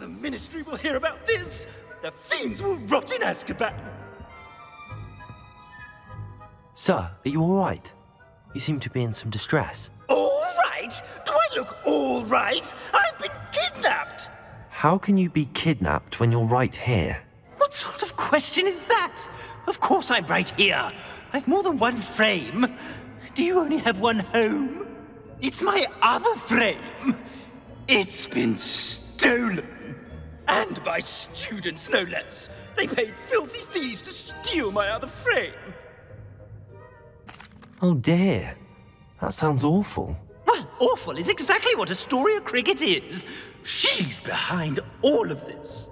the Ministry will hear about this. The fiends will rot in Azkaban. Sir, are you all right? You seem to be in some distress. All right? Do I look all right? I've been kidnapped. How can you be kidnapped when you're right here? What sort of question is that? Of course I'm right here. I've more than one frame. Do you only have one home? It's my other frame. It's been stolen. And by students, no less. They paid filthy thieves to steal my other frame. Oh dear. That sounds awful. Well, awful is exactly what Astoria Cricket is. She's behind all of this.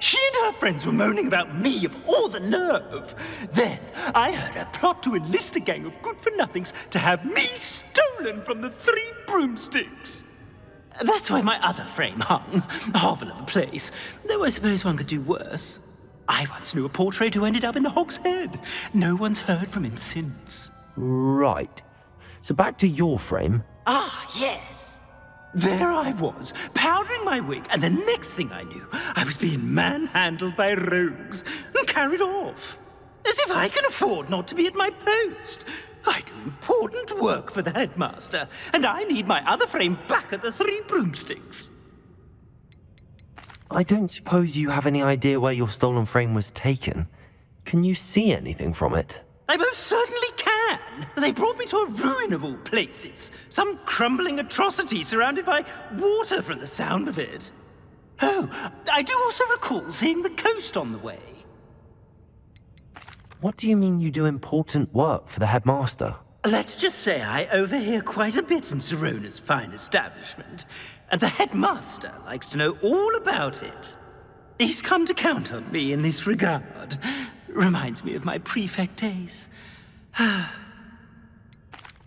She and her friends were moaning about me of all the nerve. Then I heard her plot to enlist a gang of good-for-nothings to have me stolen from the Three Broomsticks. That's where my other frame hung. Hovel of a place. Though I suppose one could do worse. I once knew a portrait who ended up in the Hog's Head. No one's heard from him since. Right. So back to your frame. Ah, yes. There I was, powdering my wig, and the next thing I knew, I was being manhandled by rogues and carried off. As if I can afford not to be at my post. I do important work for the headmaster, and I need my other frame back at the Three Broomsticks. I don't suppose you have any idea where your stolen frame was taken. Can you see anything from it? I most certainly can. They brought me to a ruin of all places. Some crumbling atrocity surrounded by water from the sound of it. Oh, I do also recall seeing the coast on the way. What do you mean you do important work for the headmaster? Let's just say I overhear quite a bit in Sirona's fine establishment, and the headmaster likes to know all about it. He's come to count on me in this regard. Reminds me of my prefect days.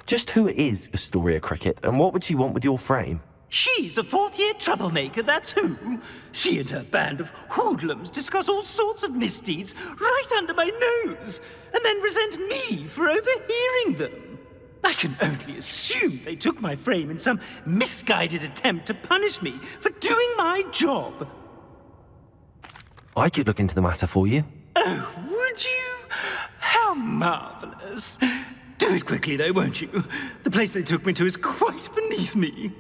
Just who is Astoria Cricket, and what would she want with your frame? She's a fourth-year troublemaker, that's who. She and her band of hoodlums discuss all sorts of misdeeds right under my nose, and then resent me for overhearing them. I can only assume they took my frame in some misguided attempt to punish me for doing my job. I could look into the matter for you. Oh, would you? How marvelous. Do it quickly, though, won't you? The place they took me to is quite beneath me.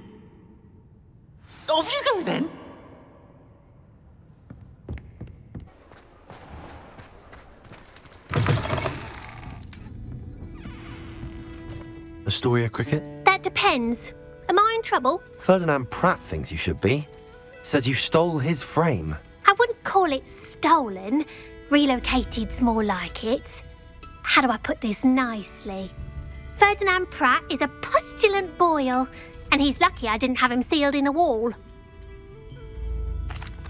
Off you go, then. Astoria Cricket? That depends. Am I in trouble? Ferdinand Pratt thinks you should be. Says you stole his frame. I wouldn't call it stolen. Relocated's more like it. How do I put this nicely? Ferdinand Pratt is a pustulant boil, and he's lucky I didn't have him sealed in a wall.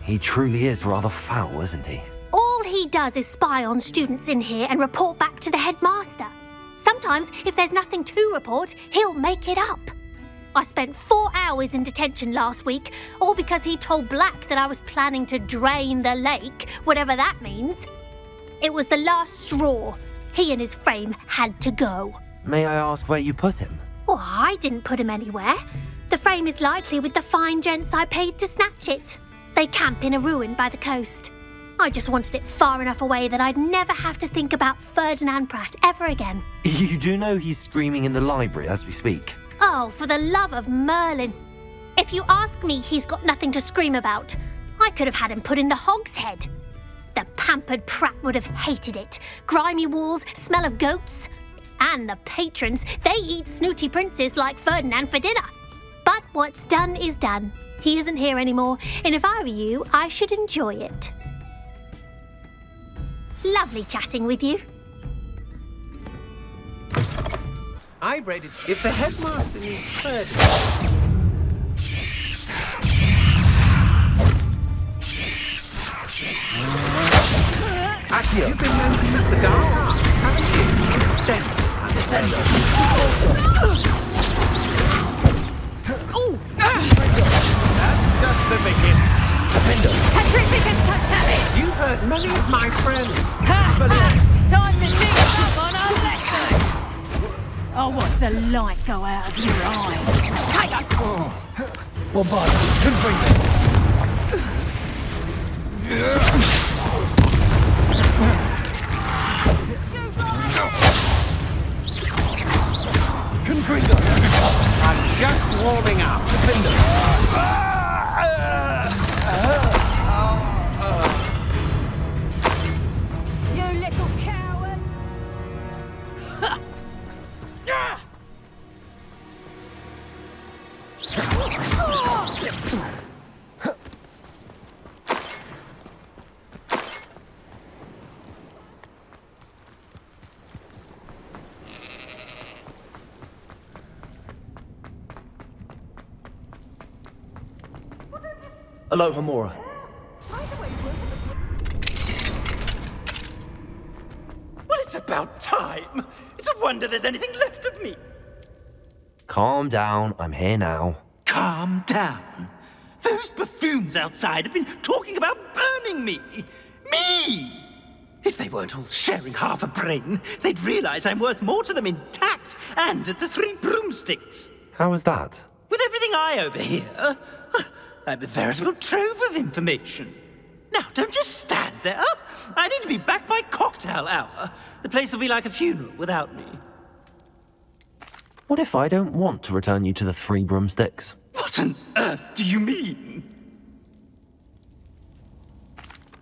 He truly is rather foul, isn't he? All he does is spy on students in here and report back to the headmaster. Sometimes, if there's nothing to report, he'll make it up. I spent 4 hours in detention last week, all because he told Black that I was planning to drain the lake, whatever that means. It was the last straw. He and his frame had to go. May I ask where you put him? Well, I didn't put him anywhere. The frame is likely with the fine gents I paid to snatch it. They camp in a ruin by the coast. I just wanted it far enough away that I'd never have to think about Ferdinand Pratt ever again. You do know he's screaming in the library as we speak. Oh, for the love of Merlin. If you ask me, he's got nothing to scream about. I could have had him put in the Hog's Head. The pampered Pratt would have hated it. Grimy walls, smell of goats. And the patrons, they eat snooty princes like Ferdinand for dinner. But what's done is done. He isn't here anymore, and if I were you, I should enjoy it. Lovely chatting with you. I read it. If the headmaster needs Ferdinand... Accio! You've been known to use the dark arts, haven't you? Then, Descendo. Oh! that's just the beginning. Defendo. Petrificus Totalis! You've hurt many of my friends. Time to dig up on our lectures! Oh, watch the light go out of your eyes. Well, bud, couldn't bring them. Aloha, Mora. Well, it's about time. It's a wonder there's anything left of me. Calm down, I'm here now. Calm down. Those buffoons outside have been talking about burning me. Me! If they weren't all sharing half a brain, they'd realize I'm worth more to them intact and at the Three Broomsticks. How was that? With everything I overhear, I'm a veritable trove of information. Now, don't just stand there. I need to be back by cocktail hour. The place will be like a funeral without me. What if I don't want to return you to the Three Broomsticks? What on earth do you mean?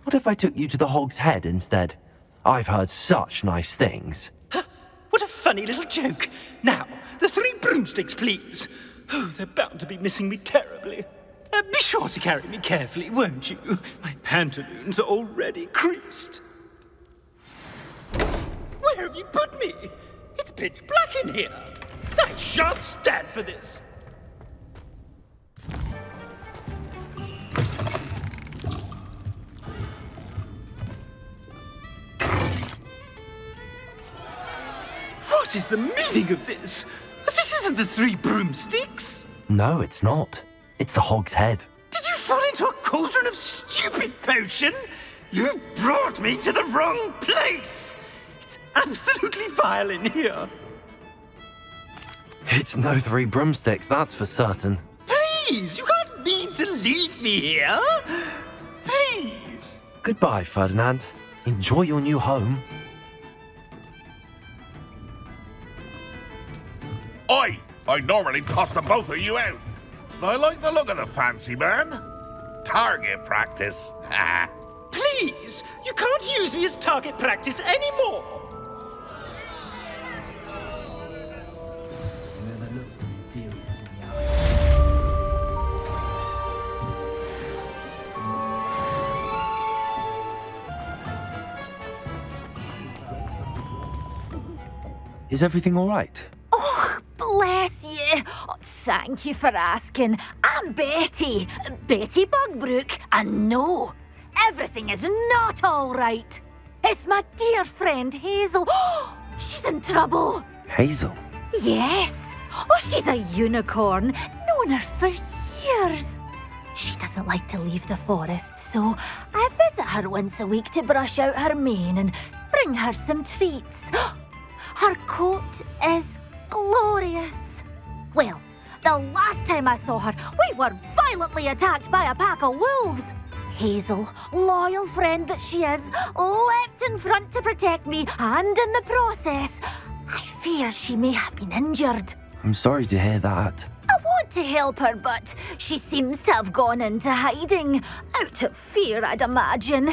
What if I took you to the Hog's Head instead? I've heard such nice things. What a funny little joke. Now, the Three Broomsticks, please. Oh, they're bound to be missing me terribly. Be sure to carry me carefully, won't you? My pantaloons are already creased. Where have you put me? It's pitch black in here. I shan't stand for this. What is the meaning of this? This isn't the Three Broomsticks. No, it's not. It's the Hog's Head. Did you fall into a cauldron of stupid potion? You've brought me to the wrong place. It's absolutely vile in here. It's no Three Broomsticks, that's for certain. Please, you can't mean to leave me here. Please. Goodbye, Ferdinand. Enjoy your new home. Oi! I normally toss the both of you out. But I like the look of the fancy man. Target practice. Please, you can't use me as target practice anymore. Is everything all right? Bless you. Oh, thank you for asking. I'm Betty. Betty Bugbrook. And no, everything is not all right. It's my dear friend Hazel. She's in trouble. Hazel? Yes. Oh, she's a unicorn. Known her for years. She doesn't like to leave the forest, so I visit her once a week to brush out her mane and bring her some treats. Her coat is glorious. Well, the last time I saw her, we were violently attacked by a pack of wolves. Hazel, loyal friend that she is, leapt in front to protect me, and in the process, I fear she may have been injured. I'm sorry to hear that. I want to help her, but she seems to have gone into hiding. Out of fear, I'd imagine.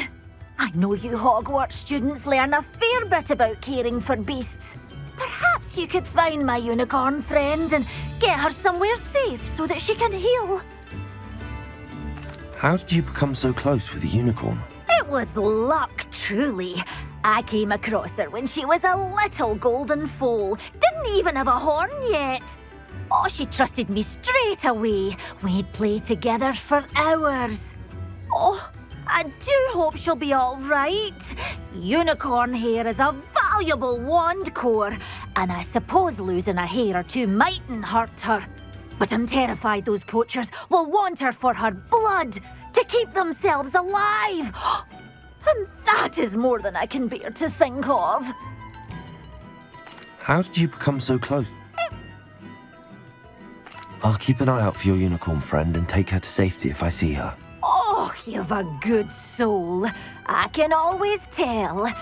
I know you Hogwarts students learn a fair bit about caring for beasts. Perhaps you could find my unicorn friend and get her somewhere safe so that she can heal. How did you become so close with the unicorn? It was luck, truly. I came across her when she was a little golden foal. Didn't even have a horn yet. Oh, she trusted me straight away. We'd play together for hours. Oh, I do hope she'll be all right. Unicorn hair is a valuable wand core, and I suppose losing a hair or two mightn't hurt her. But I'm terrified those poachers will want her for her blood to keep themselves alive. And that is more than I can bear to think of. How did you become so close? I'll keep an eye out for your unicorn friend and take her to safety if I see her. Oh, you've a good soul. I can always tell.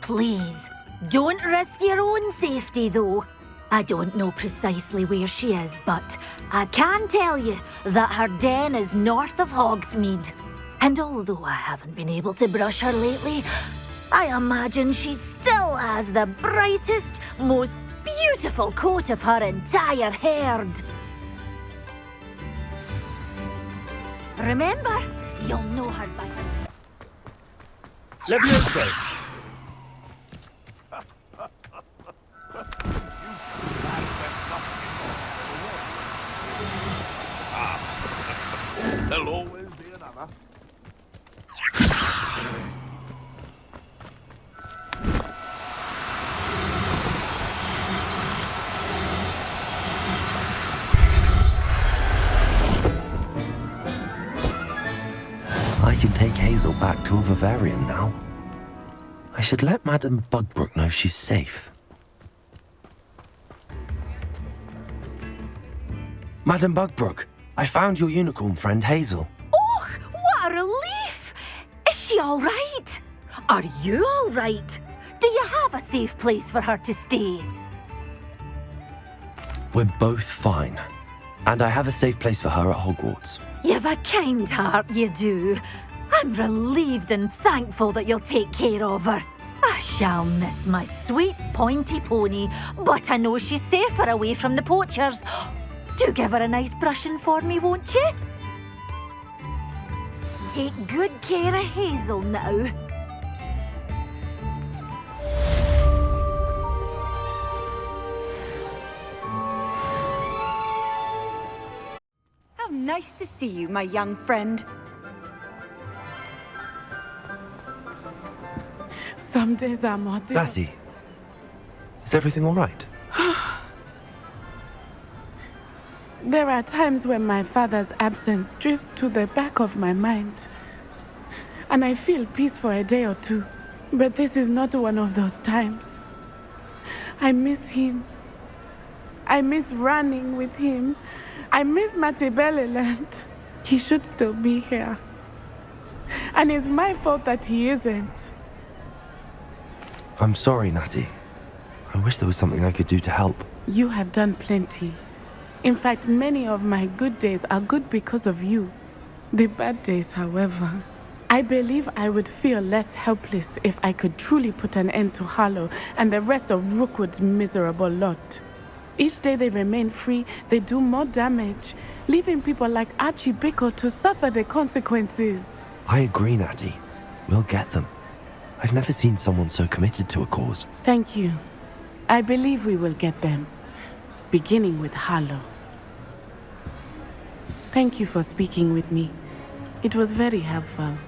Please, don't risk your own safety, though. I don't know precisely where she is, but I can tell you that her den is north of Hogsmeade. And although I haven't been able to brush her lately, I imagine she still has the brightest, most beautiful coat of her entire herd. Remember, you'll know her by her. Leviosa! There'll always be another. I can take Hazel back to a vivarium now. I should let Madame Bugbrook know she's safe. Madame Bugbrook, I found your unicorn friend Hazel. Oh, what a relief! Is she all right? Are you all right? Do you have a safe place for her to stay? We're both fine. And I have a safe place for her at Hogwarts. You've a kind heart, you do. I'm relieved and thankful that you'll take care of her. I shall miss my sweet pointy pony, but I know she's safer away from the poachers. Do give her a nice brushing for me, won't you? Take good care of Hazel now. How nice to see you, my young friend. Some days are more difficult. Lassie, is everything all right? There are times when my father's absence drifts to the back of my mind, and I feel peace for a day or two. But this is not one of those times. I miss him. I miss running with him. I miss Matebeleland. He should still be here. And it's my fault that he isn't. I'm sorry, Natty. I wish there was something I could do to help. You have done plenty. In fact, many of my good days are good because of you. The bad days, however, I believe I would feel less helpless if I could truly put an end to Harlow and the rest of Rookwood's miserable lot. Each day they remain free, they do more damage, leaving people like Archie Bickle to suffer the consequences. I agree, Natty. We'll get them. I've never seen someone so committed to a cause. Thank you. I believe we will get them, beginning with Harlow. Thank you for speaking with me. It was very helpful.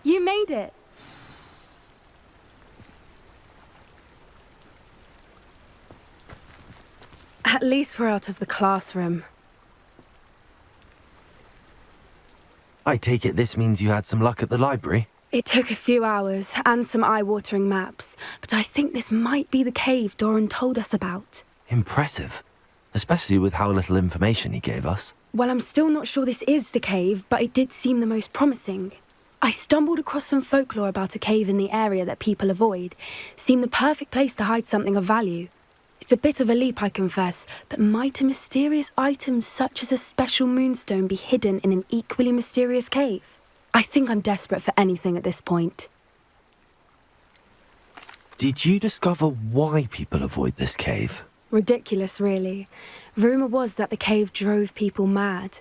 You made it. At least we're out of the classroom. I take it this means you had some luck at the library? It took a few hours and some eye-watering maps, but I think this might be the cave Doran told us about. Impressive. Especially with how little information he gave us. Well, I'm still not sure this is the cave, but it did seem the most promising. I stumbled across some folklore about a cave in the area that people avoid. Seemed the perfect place to hide something of value. It's a bit of a leap, I confess, but might a mysterious item such as a special moonstone be hidden in an equally mysterious cave? I think I'm desperate for anything at this point. Did you discover why people avoid this cave? Ridiculous, really. Rumour was that the cave drove people mad.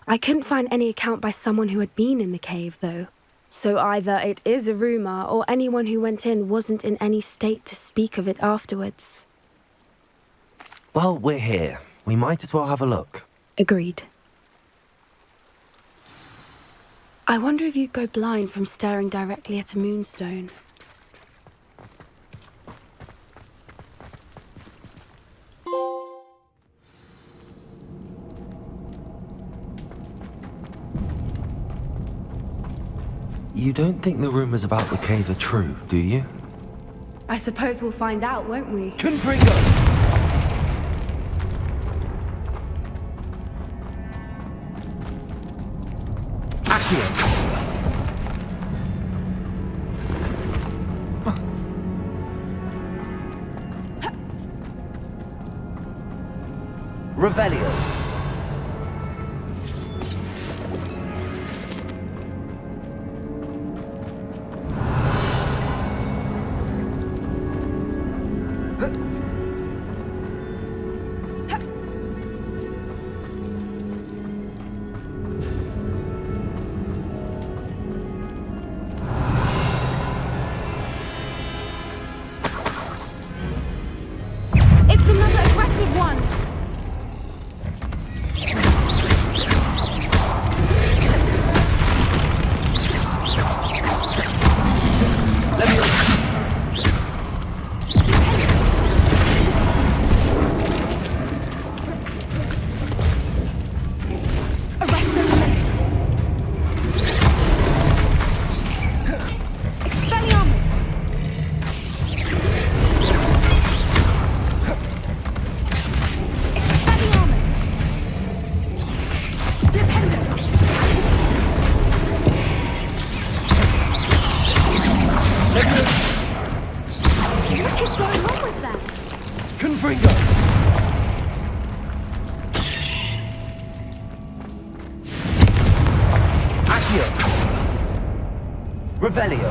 I couldn't find any account by someone who had been in the cave, though. So either it is a rumour, or anyone who went in wasn't in any state to speak of it afterwards. Well, we're here. We might as well have a look. Agreed. I wonder if you'd go blind from staring directly at a moonstone. You don't think the rumours about the cave are true, do you? I suppose we'll find out, won't we? Confringo! Accio! Revelio! Accio. Revelio.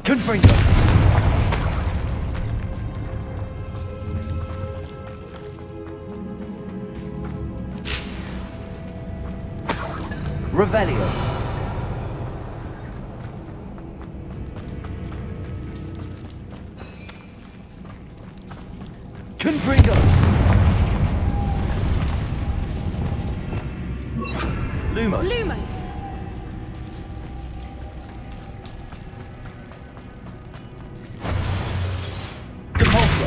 Confringo. Revelio. Confringo. Lumos. Lumos! Compulso.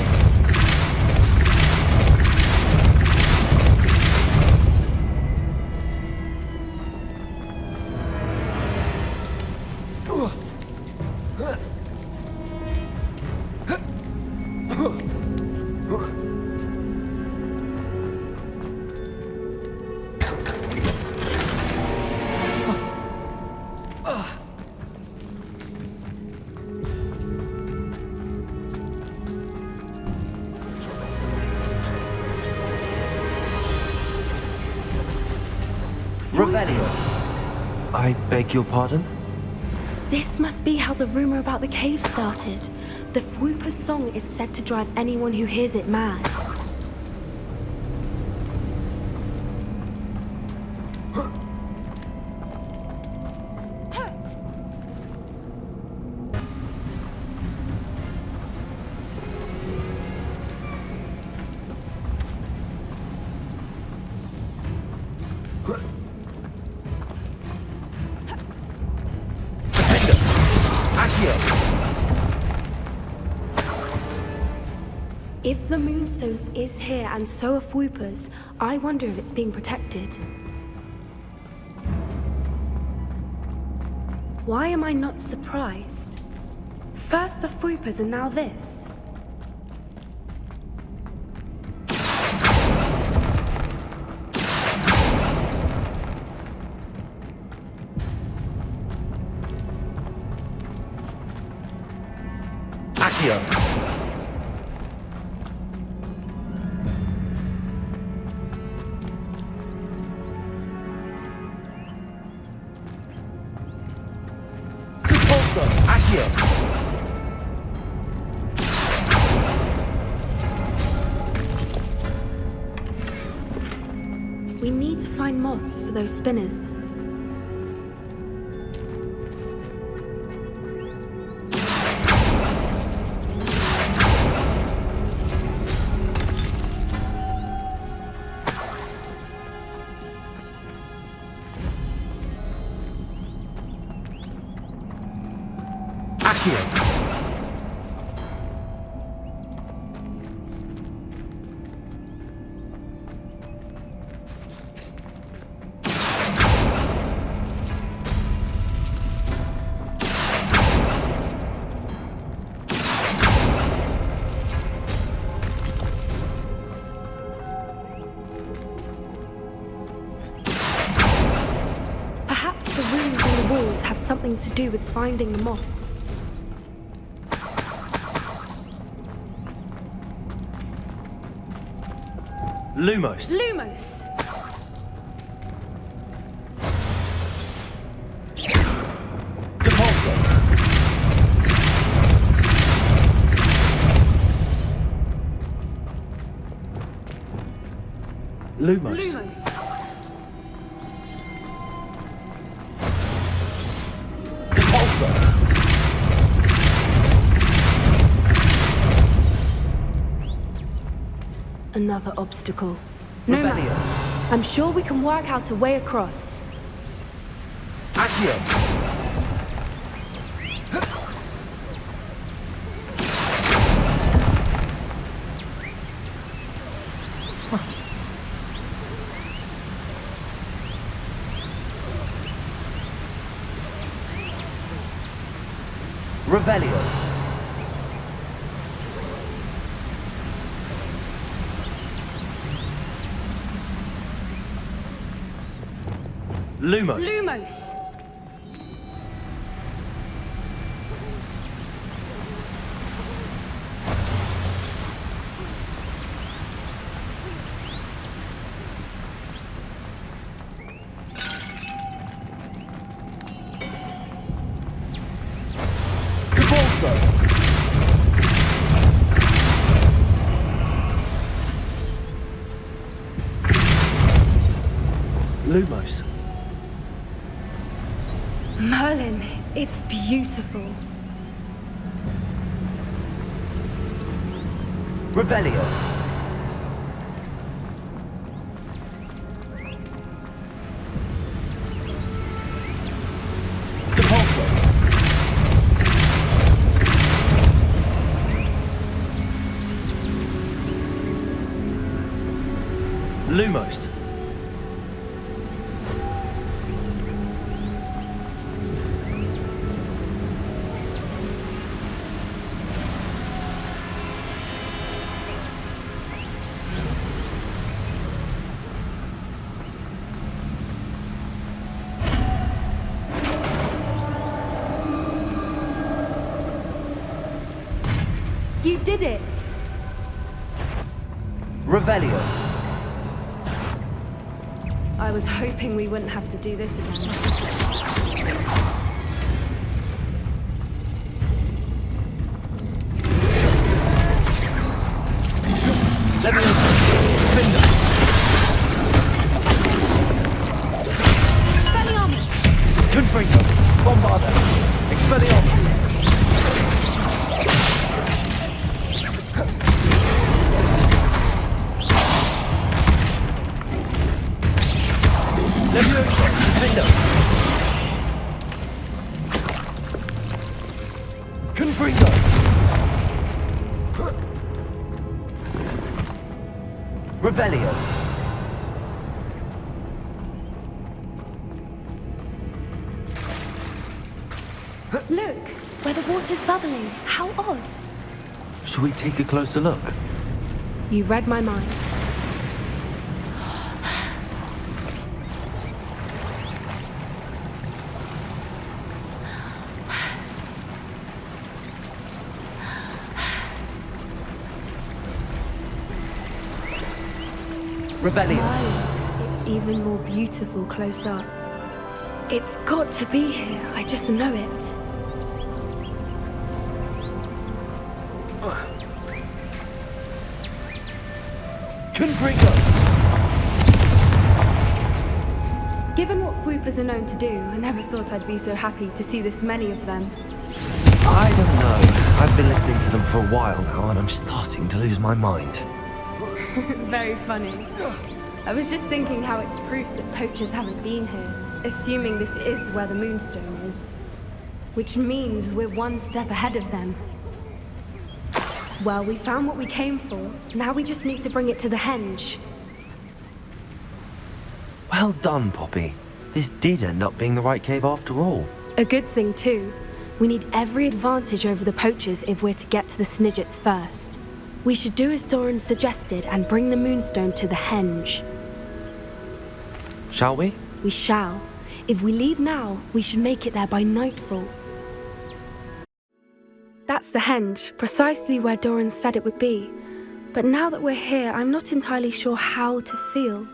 Revelio. I beg your pardon? This must be how the rumor about the cave started. The Whooper's song is said to drive anyone who hears it mad. If the Moonstone is here and so are Whoopers, I wonder if it's being protected. Why am I not surprised? First the Whoopers and now this. Accio. Accio. We need to find moths for those spinners. Perhaps the runes on the walls have something to do with finding the moths. Lumos. Lumos! Compulso. Lumos. Lumos! Compulso. Another obstacle. No Revelio. matter. I'm sure we can work out a way across. Accio. Revelio. Lumos. Lumos! Lumos. Merlin, it's beautiful. Revelio. Depulso. Lumos. You did it! Revelio. I was hoping we wouldn't have to do this again. Leviosa. Defender. Expelliarmus! Confringo. Bombarda. Expelliarmus. Leviosa. Defender. Confringo. Revelio. Look, where the water's bubbling. How odd. Should we take a closer look? You read my mind. Revelio. It's even more beautiful close up. It's got to be here. I just know it. Confringo. Given what Fwoopers are known to do, I never thought I'd be so happy to see this many of them. I don't know. I've been listening to them for a while now, and I'm starting to lose my mind. Very funny. I was just thinking how it's proof that poachers haven't been here, assuming this is where the Moonstone is. Which means we're one step ahead of them. Well, we found what we came for. Now we just need to bring it to the henge. Well done, Poppy. This did end up being the right cave after all. A good thing, too. We need every advantage over the poachers if we're to get to the snidgets first. We should do as Doran suggested and bring the Moonstone to the henge. Shall we? We shall. If we leave now, we should make it there by nightfall. That's the henge, precisely where Doran said it would be. But now that we're here, I'm not entirely sure how to feel.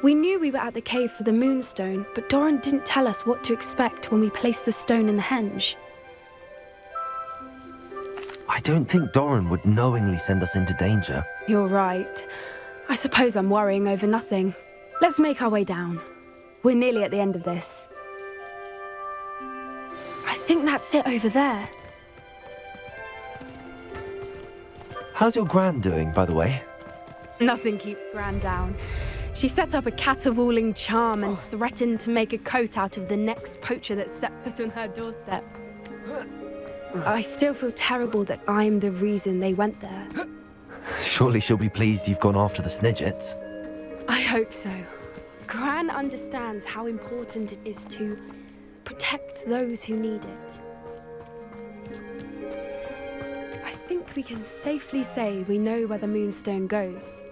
We knew we were at the cave for the Moonstone, but Doran didn't tell us what to expect when we placed the stone in the henge. I don't think Doran would knowingly send us into danger. You're right. I suppose I'm worrying over nothing. Let's make our way down. We're nearly at the end of this. I think that's it over there. How's your Gran doing, by the way? Nothing keeps Gran down. She set up a caterwauling charm and threatened to make a coat out of the next poacher that set foot on her doorstep. I still feel terrible that I'm the reason they went there. Surely she'll be pleased you've gone after the snidgets. I hope so. Gran understands how important it is to protect those who need it. I think we can safely say we know where the Moonstone goes.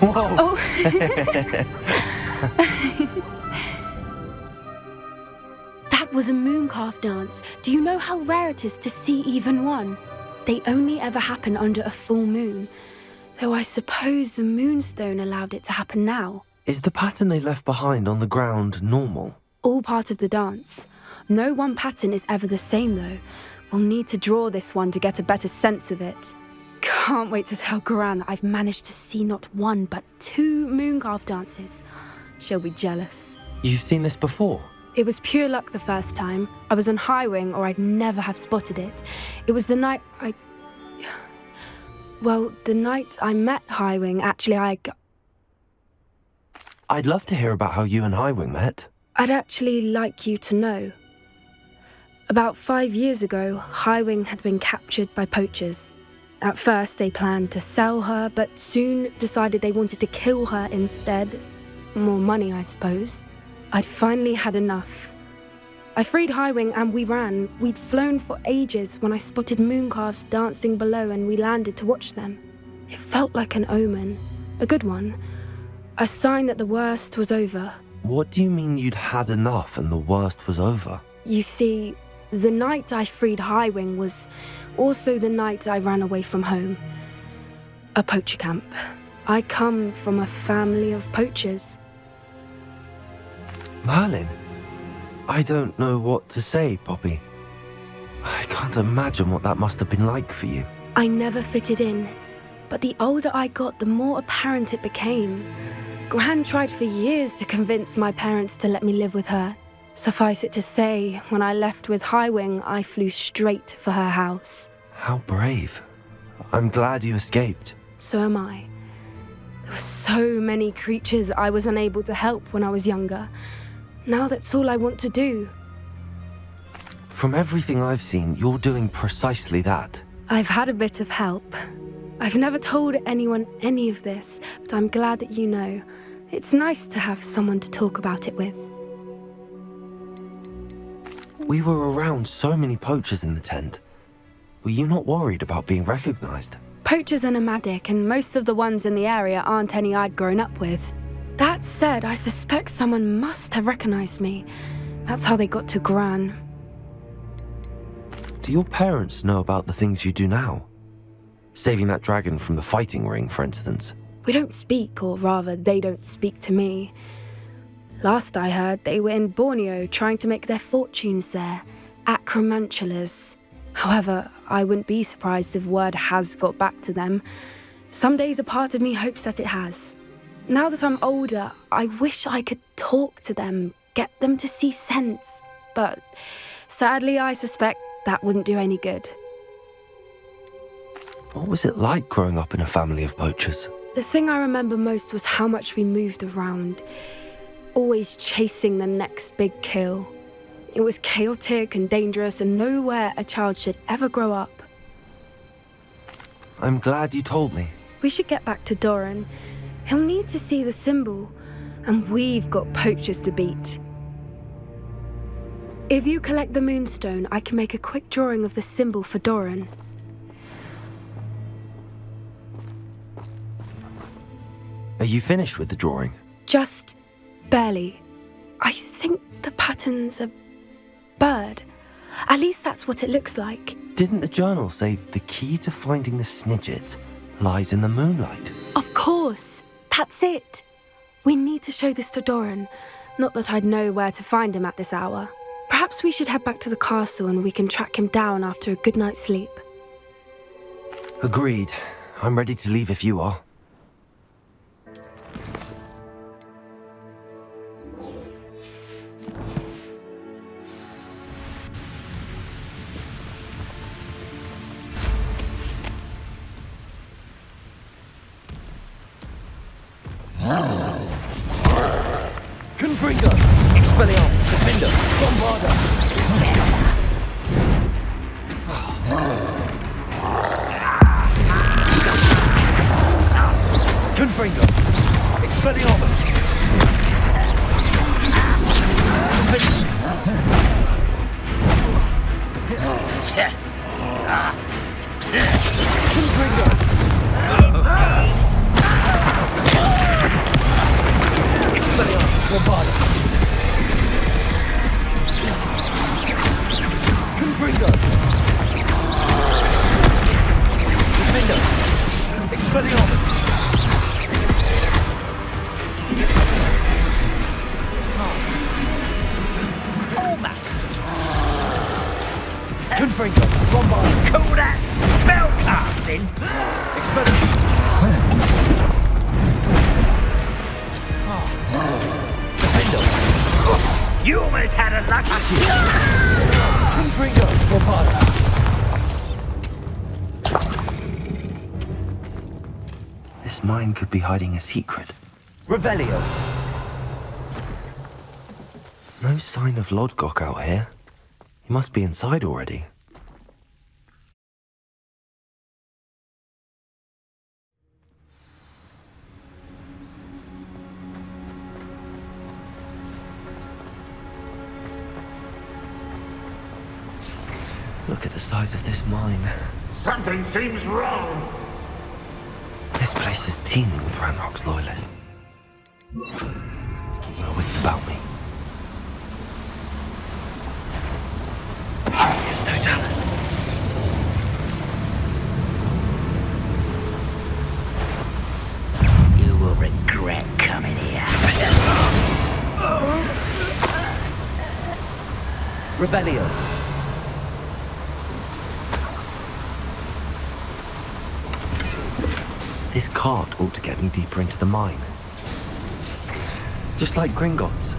Whoa! Oh. That was a mooncalf dance. Do you know how rare it is to see even one? They only ever happen under a full moon. Though I suppose the moonstone allowed it to happen now. Is the pattern they left behind on the ground normal? All part of the dance. No one pattern is ever the same though. We'll need to draw this one to get a better sense of it. Can't wait to tell Gran that I've managed to see not one but 2 mooncalf dances. She'll be jealous. You've seen this before? It was pure luck the first time. I was on Highwing or I'd never have spotted it. It was the night the night I met Highwing, actually I'd love to hear about how you and Highwing met. I'd actually like you to know. About 5 years ago, Highwing had been captured by poachers. At first, they planned to sell her, but soon decided they wanted to kill her instead. More money, I suppose. I'd finally had enough. I freed Highwing and we ran. We'd flown for ages when I spotted mooncalves dancing below and we landed to watch them. It felt like an omen. A good one. A sign that the worst was over. What do you mean you'd had enough and the worst was over? You see, the night I freed Highwing was also the night I ran away from home. A poacher camp. I come from a family of poachers. Merlin? I don't know what to say, Poppy. I can't imagine what that must have been like for you. I never fitted in, but the older I got, the more apparent it became. Gran tried for years to convince my parents to let me live with her. Suffice it to say, when I left with Highwing, I flew straight for her house. How brave. I'm glad you escaped. So am I. There were so many creatures I was unable to help when I was younger. Now that's all I want to do. From everything I've seen, you're doing precisely that. I've had a bit of help. I've never told anyone any of this, but I'm glad that you know. It's nice to have someone to talk about it with. We were around so many poachers in the tent. Were you not worried about being recognized? Poachers are nomadic, and most of the ones in the area aren't any I'd grown up with. That said, I suspect someone must have recognized me. That's how they got to Gran. Do your parents know about the things you do now? Saving that dragon from the fighting ring, for instance. We don't speak, or rather, they don't speak to me. Last I heard, they were in Borneo trying to make their fortunes there. Acromantulas. However, I wouldn't be surprised if word has got back to them. Some days a part of me hopes that it has. Now that I'm older, I wish I could talk to them, get them to see sense. But sadly, I suspect that wouldn't do any good. What was it like growing up in a family of poachers? The thing I remember most was how much we moved around, always chasing the next big kill. It was chaotic and dangerous and nowhere a child should ever grow up. I'm glad you told me. We should get back to Doran. He'll need to see the symbol, and we've got poachers to beat. If you collect the moonstone, I can make a quick drawing of the symbol for Doran. Are you finished with the drawing? Just barely. I think the pattern's a bird. At least that's what it looks like. Didn't the journal say the key to finding the snidgets lies in the moonlight? Of course. That's it. We need to show this to Doran. Not that I'd know where to find him at this hour. Perhaps we should head back to the castle and we can track him down after a good night's sleep. Agreed. I'm ready to leave if you are. Confringo! Expelliarmus! Defender! Bombarda! Confringo! Expelliarmus! Confringo! Expelliarmus! Bombarda. Confringo. Defender. Expelliarmus. Confringo. Bombarda. Call that spellcasting? Expelliarmus. Defender. You almost had a lucky... Confringo. Bombarda. This mine could be hiding a secret. Revelio. No sign of Lodgok out here. He must be inside already. Look at the size of this mine. Something seems wrong. This place is teeming with Ranrock's loyalists. Keep my wits about me. It's Totalis. You will regret coming here. Revelio. This cart ought to get me deeper into the mine. Just like Gringotts.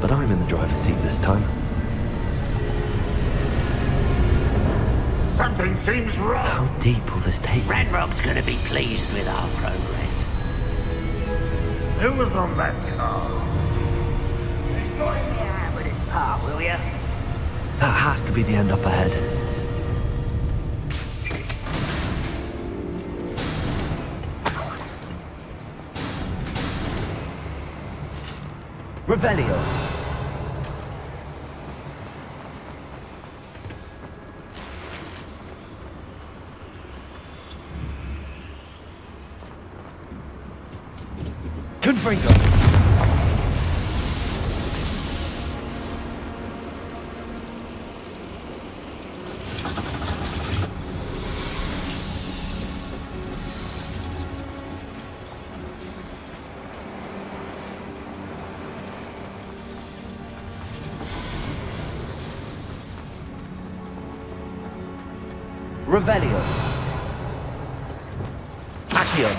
But I'm in the driver's seat this time. Something seems wrong. How deep will this take me? Ranrock's gonna be pleased with our progress. Who was on that car? Join me out with this part, will ya? That has to be the end up ahead. Revelio. Confringo. Revelio. Accio.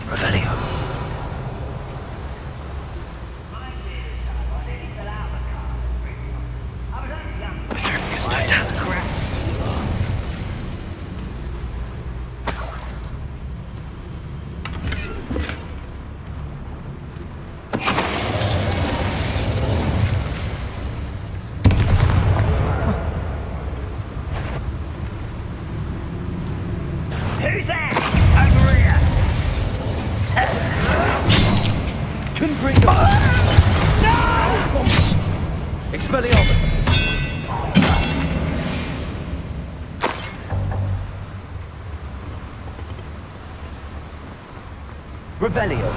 Revelio. I don't think it's Totalis. Who's that? Over here! Confringo. Expelliarmus. Revelio.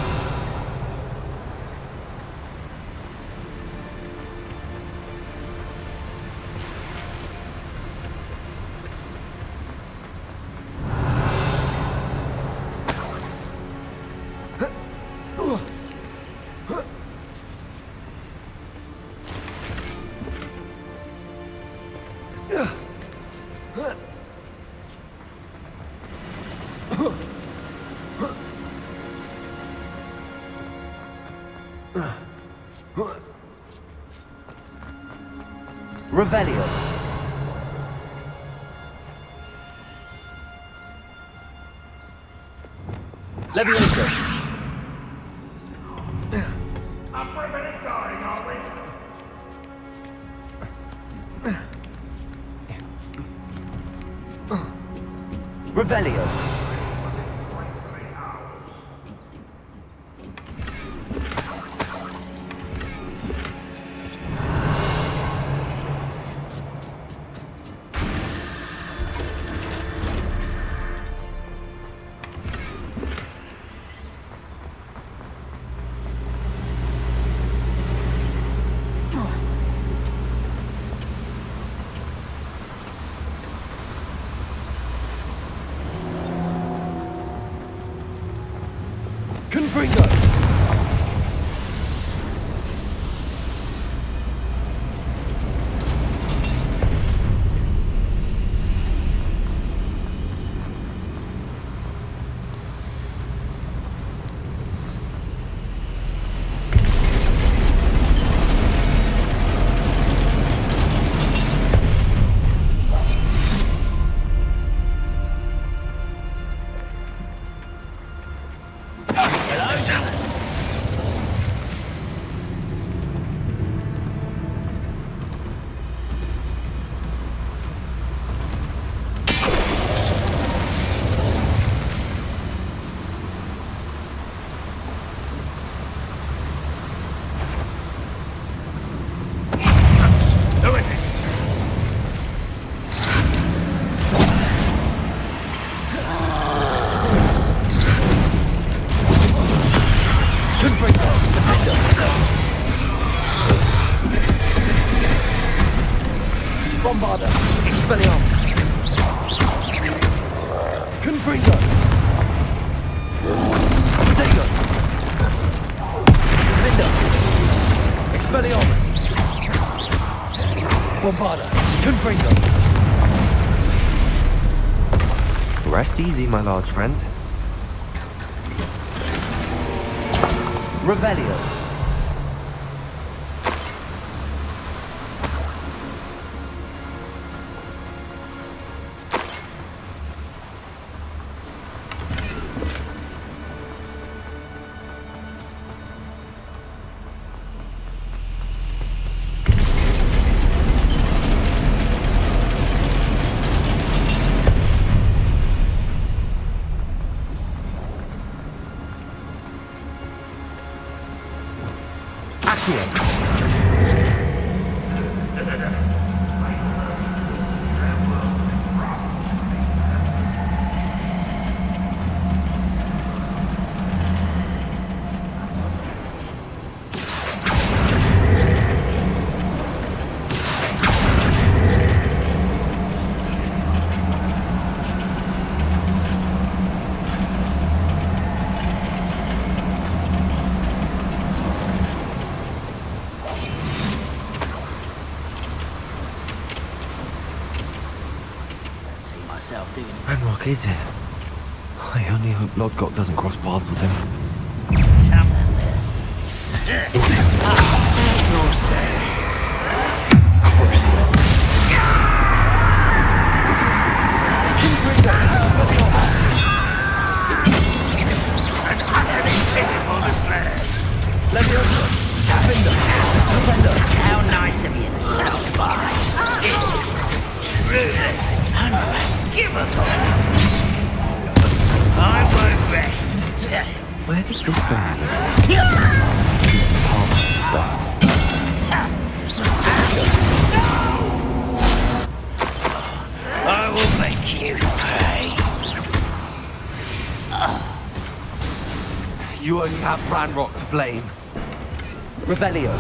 Revelio. Levioso. Up for a minute dying, are we? Revelio. Confringo. Who is it? Confringo. Bombarda. Expelliarmus. Confringo. Potato. Defender. Expelliarmus. Bombarda. Confringo. Rest easy, my large friend. Revelio. Ranrok, is it? I only hope Lodgok doesn't cross paths with him. Someone there. No sense. An utterly pitiful display. Leviosa. Defender. Defender. How nice of you to stop by. Truly unforgivable. I won't rest until... Where does this go? This is half, I suspect. I will make you pay. You only have Ranrok to blame. Revelio.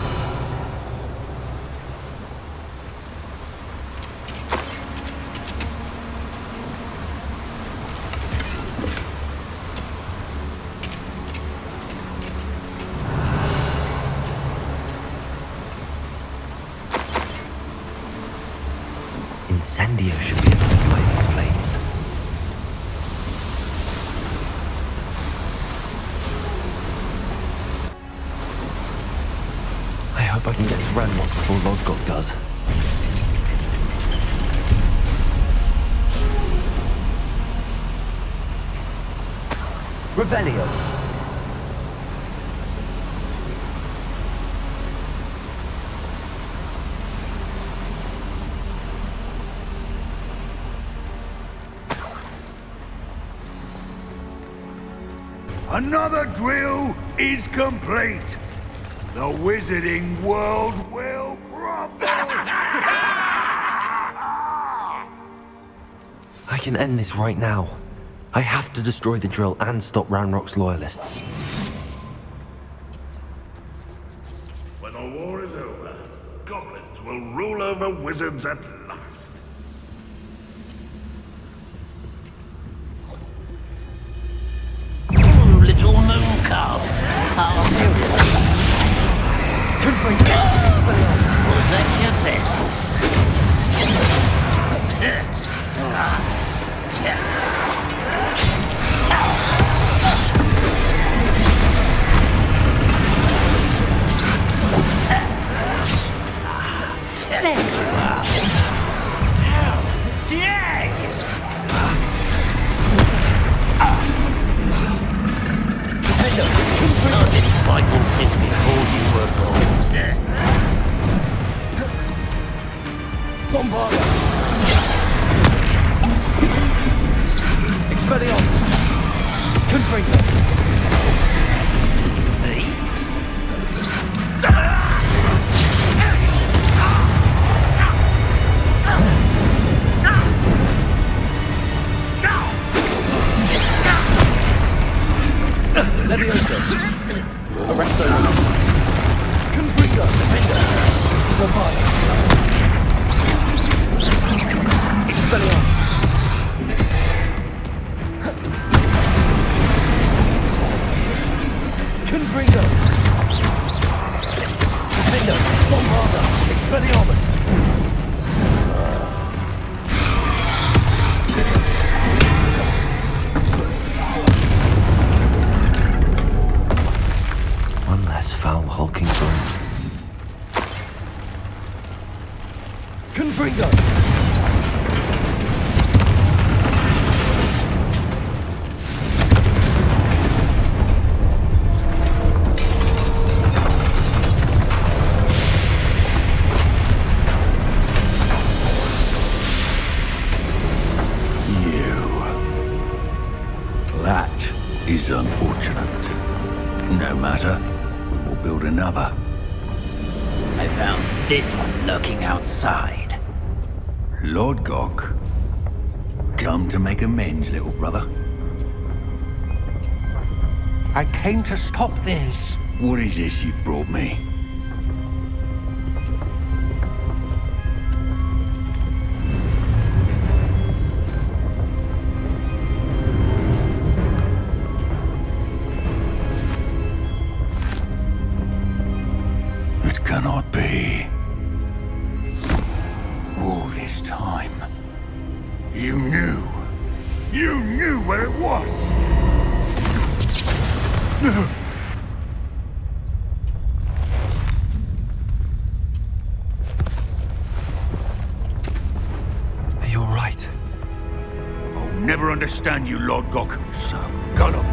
Incendio should be able to light these flames. I hope I can get to Ranrok before Lodgok does. Revelio. Another drill is complete. The wizarding world will crumble. I can end this right now. I have to destroy the drill and stop Ranrock's loyalists. When the war is over, goblins will rule over wizards at last. Oh, little moon calf. How beautiful. Was that your best? I've been fighting since before you were born. Bombarda! Expelliarmus! Confringo! Levioso! Arresto! Confringo! Defender! Bombarda! Expelliarmus! Confringo! Defender! Bombarda! Expelliarmus! One less foul hulking brute. Confringo! That is unfortunate. No matter, we will build another. I found this one lurking outside. Lodgok, come to make amends, little brother. I came to stop this. What is this you've brought me? It cannot be. All this time, you knew where it was! You're right. I'll never understand you, Lodgok. So gullible.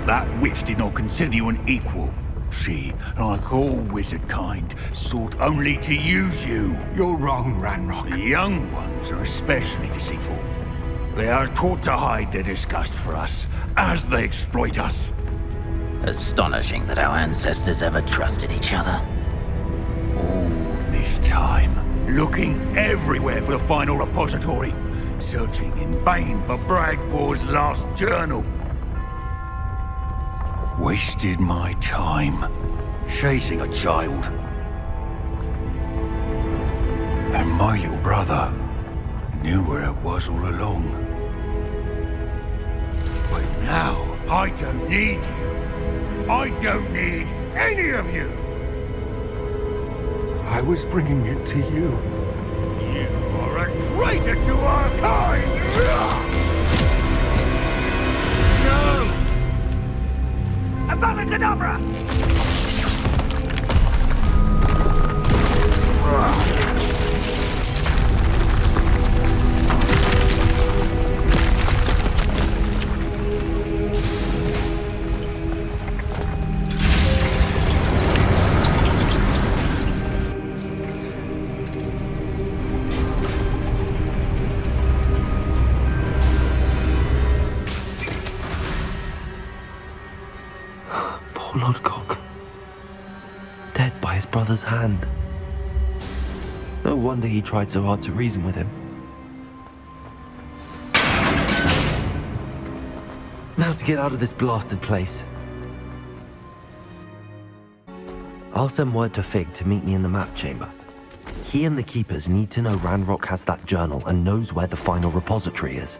That witch did not consider you an equal. She, like all wizard kind, sought only to use you. You're wrong, Ranrock. The young ones are especially deceitful. They are taught to hide their disgust for us, as they exploit us. Astonishing that our ancestors ever trusted each other. All this time, looking everywhere for the final repository, searching in vain for Bragbor's last journal. Wasted my time chasing a child. And my little brother knew where it was all along. But now, I don't need you. I don't need any of you. I was bringing it to you. You are a traitor to our kind! No! Avada Kedavra! by his brother's hand. No wonder he tried so hard to reason with him. Now to get out of this blasted place. I'll send word to Fig to meet me in the map chamber. He and the keepers need to know Ranrok has that journal and knows where the final repository is.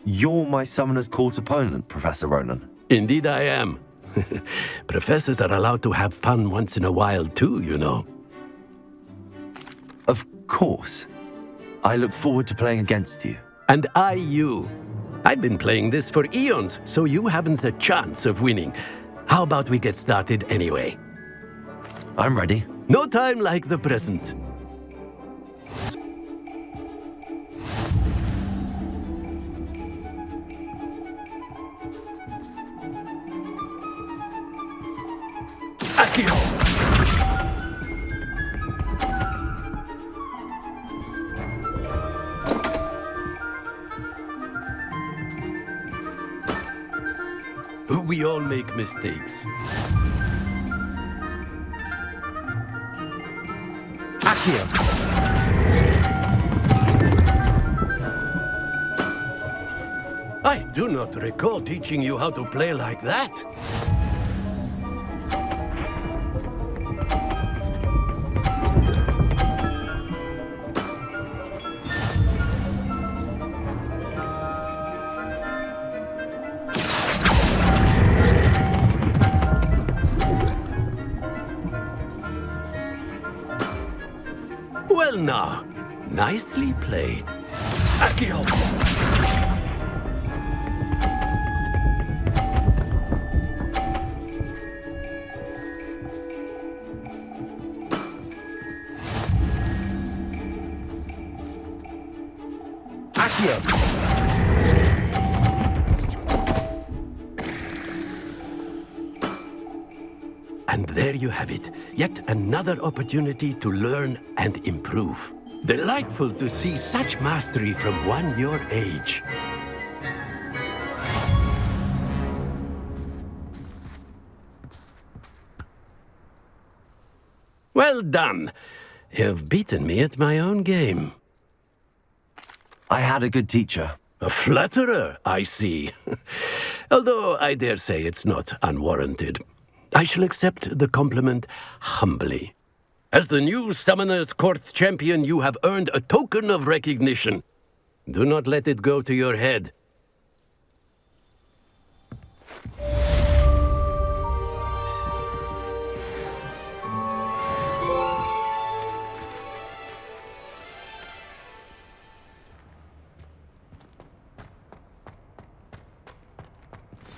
You're my Summoner's Court opponent, Professor Ronan. Indeed I am. Professors are allowed to have fun once in a while too, you know. Of course. I look forward to playing against you. And I you. I've been playing this for eons, so you haven't a chance of winning. How about we get started anyway? I'm ready. No time like the present. Accio! We all make mistakes. Accio! I do not recall teaching you how to play like that. Well now, nicely played. Accio! And there you have it, yet another opportunity to learn and improve. Delightful to see such mastery from one your age. Well done. You've beaten me at my own game. I had a good teacher. A flatterer, I see. Although I dare say it's not unwarranted. I shall accept the compliment humbly. As the new Summoner's Court champion, you have earned a token of recognition. Do not let it go to your head.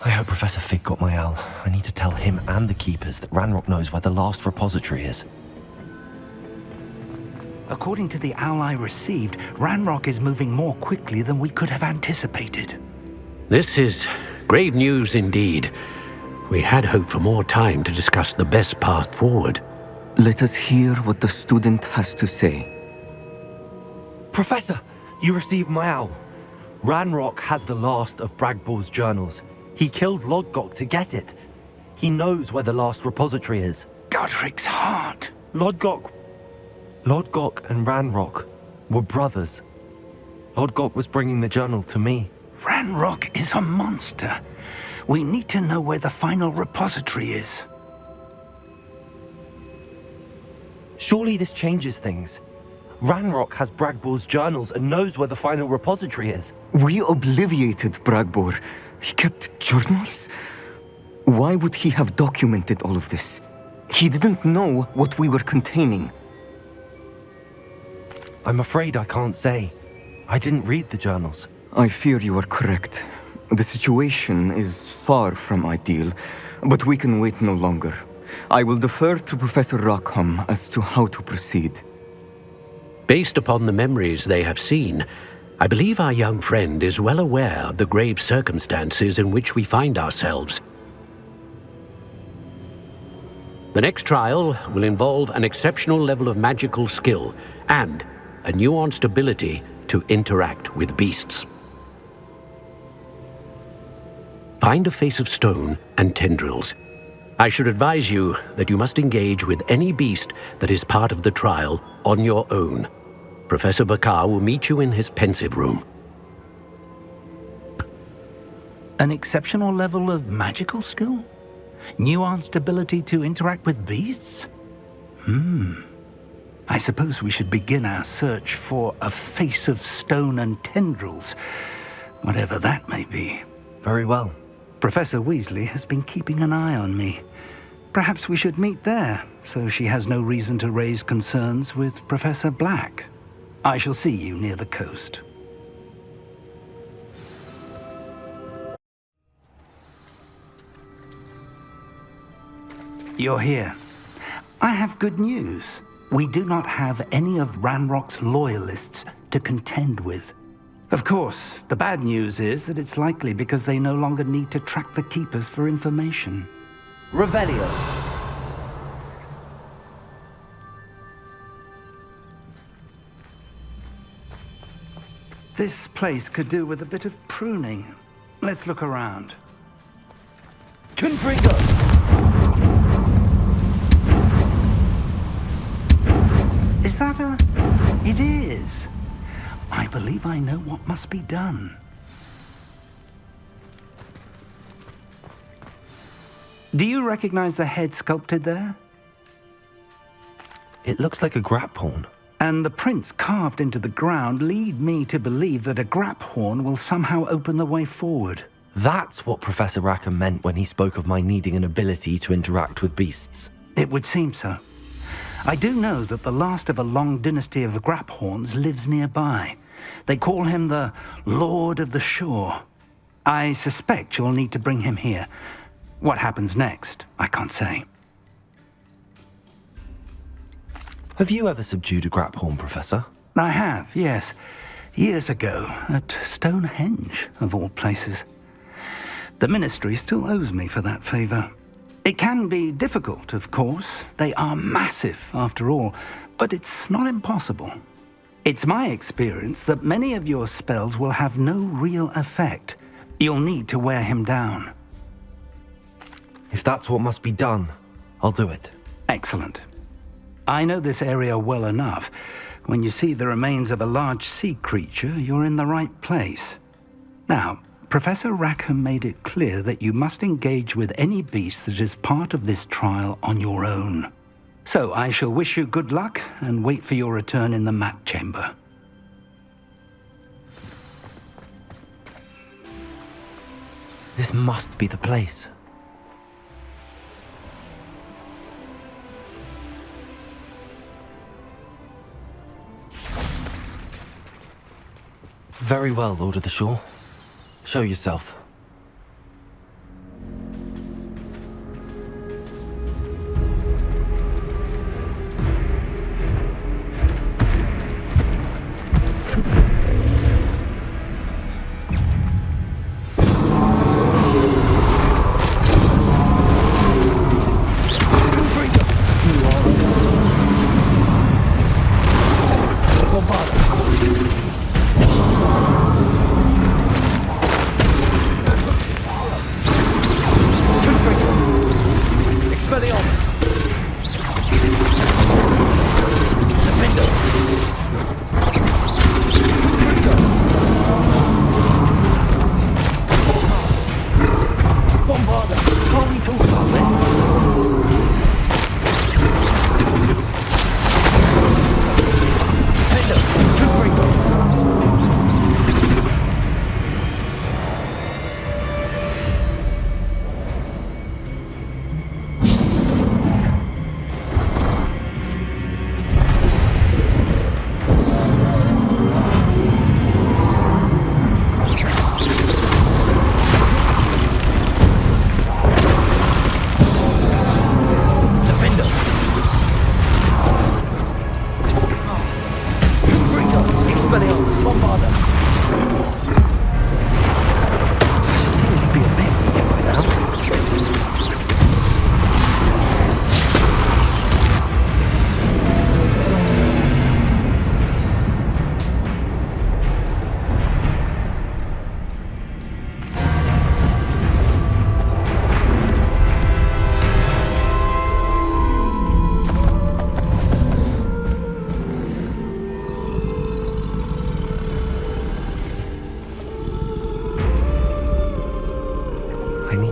I hope Professor Fig got my owl. I need to tell him and the keepers that Ranrok knows where the last repository is. According to the owl I received, Ranrok is moving more quickly than we could have anticipated. This is grave news indeed. We had hoped for more time to discuss the best path forward. Let us hear what the student has to say. Professor, you received my owl. Ranrok has the last of Bragbor's journals. He killed Lodgok to get it. He knows where the last repository is. Godric's heart. Lodgok and Ranrok were brothers. Lodgok was bringing the journal to me. Ranrok is a monster. We need to know where the final repository is. Surely this changes things. Ranrok has Bragbor's journals and knows where the final repository is. We obliviated Bragbor. He kept journals? Why would he have documented all of this? He didn't know what we were containing. I'm afraid I can't say. I didn't read the journals. I fear you are correct. The situation is far from ideal, but we can wait no longer. I will defer to Professor Rockham as to how to proceed. Based upon the memories they have seen, I believe our young friend is well aware of the grave circumstances in which we find ourselves. The next trial will involve an exceptional level of magical skill and a nuanced ability to interact with beasts. Find a face of stone and tendrils. I should advise you that you must engage with any beast that is part of the trial on your own. Professor Bakar will meet you in his pensive room. An exceptional level of magical skill? Nuanced ability to interact with beasts? I suppose we should begin our search for a face of stone and tendrils, whatever that may be. Very well. Professor Weasley has been keeping an eye on me. Perhaps we should meet there, so she has no reason to raise concerns with Professor Black. I shall see you near the coast. You're here. I have good news. We do not have any of Ranrock's loyalists to contend with. Of course, the bad news is that it's likely because they no longer need to track the Keepers for information. Revelio. This place could do with a bit of pruning. Let's look around. Confringo! Is that a... It is. I believe I know what must be done. Do you recognize the head sculpted there? It looks like a graphorn. And the prints carved into the ground lead me to believe that a graphorn will somehow open the way forward. That's what Professor Rackham meant when he spoke of my needing an ability to interact with beasts. It would seem so. I do know that the last of a long dynasty of graphorns lives nearby. They call him the Lord of the Shore. I suspect you'll need to bring him here. What happens next, I can't say. Have you ever subdued a graphorn, Professor? I have, yes. Years ago, at Stonehenge, of all places. The Ministry still owes me for that favor. It can be difficult, of course. They are massive, after all, but it's not impossible. It's my experience that many of your spells will have no real effect. You'll need to wear him down. If that's what must be done, I'll do it. Excellent. I know this area well enough. When you see the remains of a large sea creature, you're in the right place. Now, Professor Rackham made it clear that you must engage with any beast that is part of this trial on your own. So I shall wish you good luck and wait for your return in the map chamber. This must be the place. Very well, Lord of the Shore. Show yourself.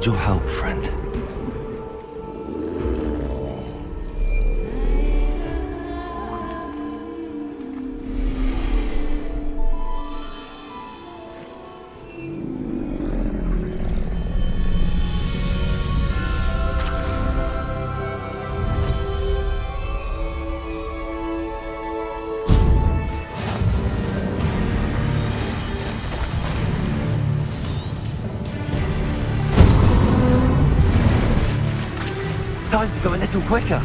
need your help, friend. Time to go a little quicker.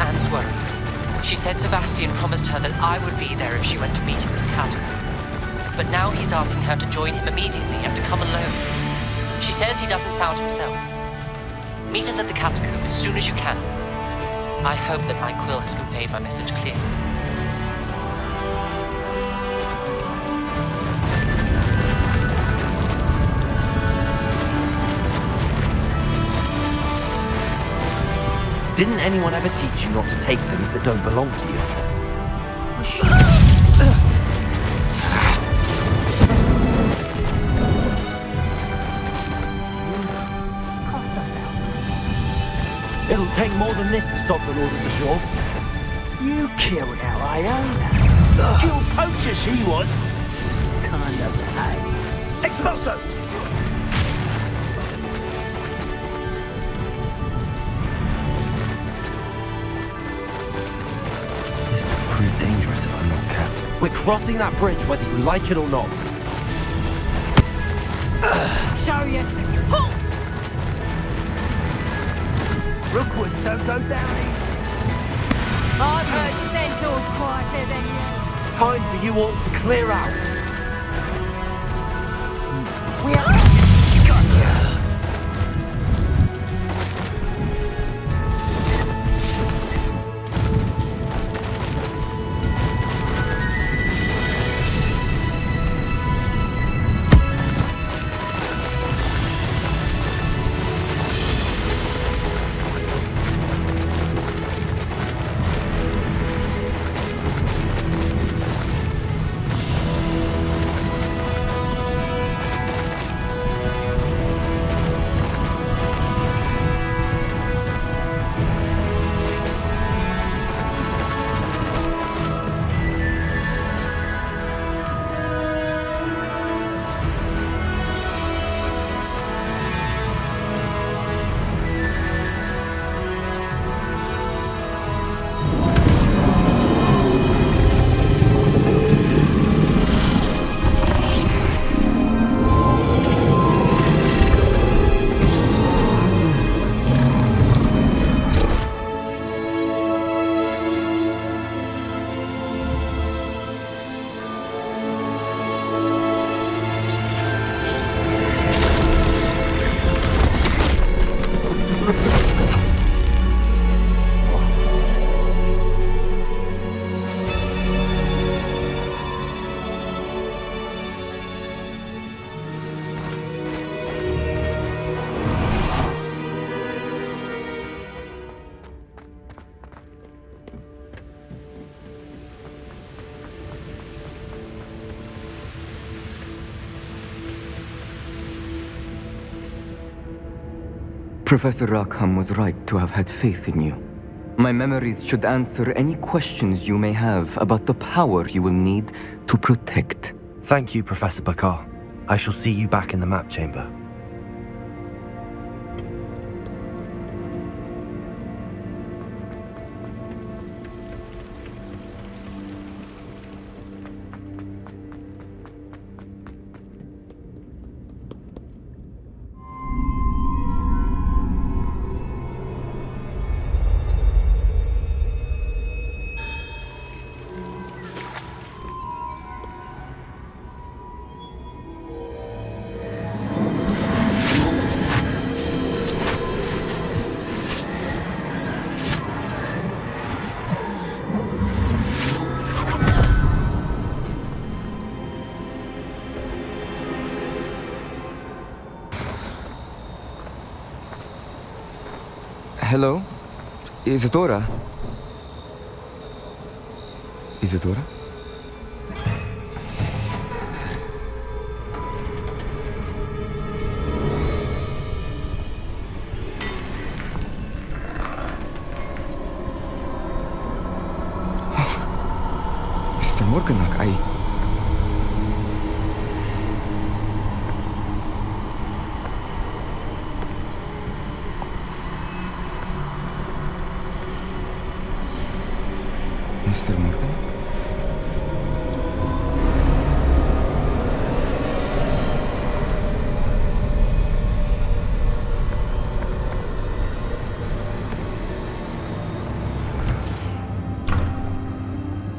Anne's worried. She said Sebastian promised her that I would be there if she went to meet him in the catacomb. But now he's asking her to join him immediately and to come alone. She says he doesn't sound himself. Meet us at the catacomb as soon as you can. I hope that my quill has conveyed my message clearly. Didn't anyone ever teach you not to take things that don't belong to you? It'll take more than this to stop the Lord of the Shore. You killed our Iona. Skilled poacher she was. Kind of behave. Expulso! This could prove dangerous if I'm not careful. We're crossing that bridge whether you like it or not. Show yourself. Rookwood, don't go down easy. I've heard centaurs quieter than you. Time for you all to clear out. We are... Professor Rackham was right to have had faith in you. My memories should answer any questions you may have about the power you will need to protect. Thank you, Professor Bakar. I shall see you back in the map chamber. Hello? Isadora? Isadora? Mr. Morganach, Mr. Morgan?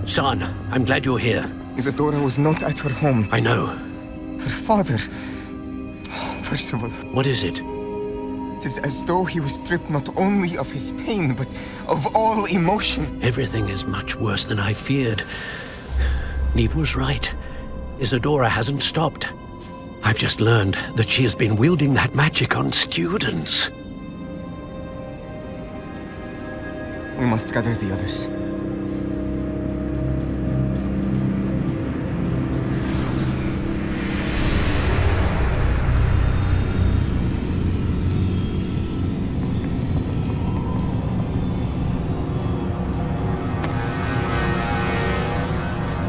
Son, I'm glad you're here. Isadora was not at her home. I know. Her father... Oh, Percival. What is it? It is as though he was stripped not only of his pain, but of all emotion. Everything is much worse than I feared. Neve was right. Isadora hasn't stopped. I've just learned that she has been wielding that magic on students. We must gather the others.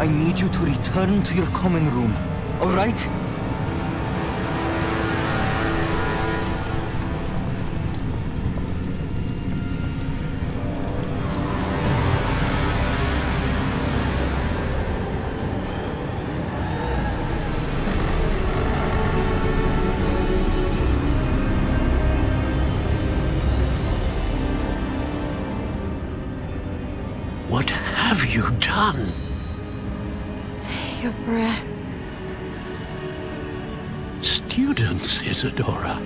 I need you to return to your common room, all right? What have you done? Take a breath. Students, Isadora.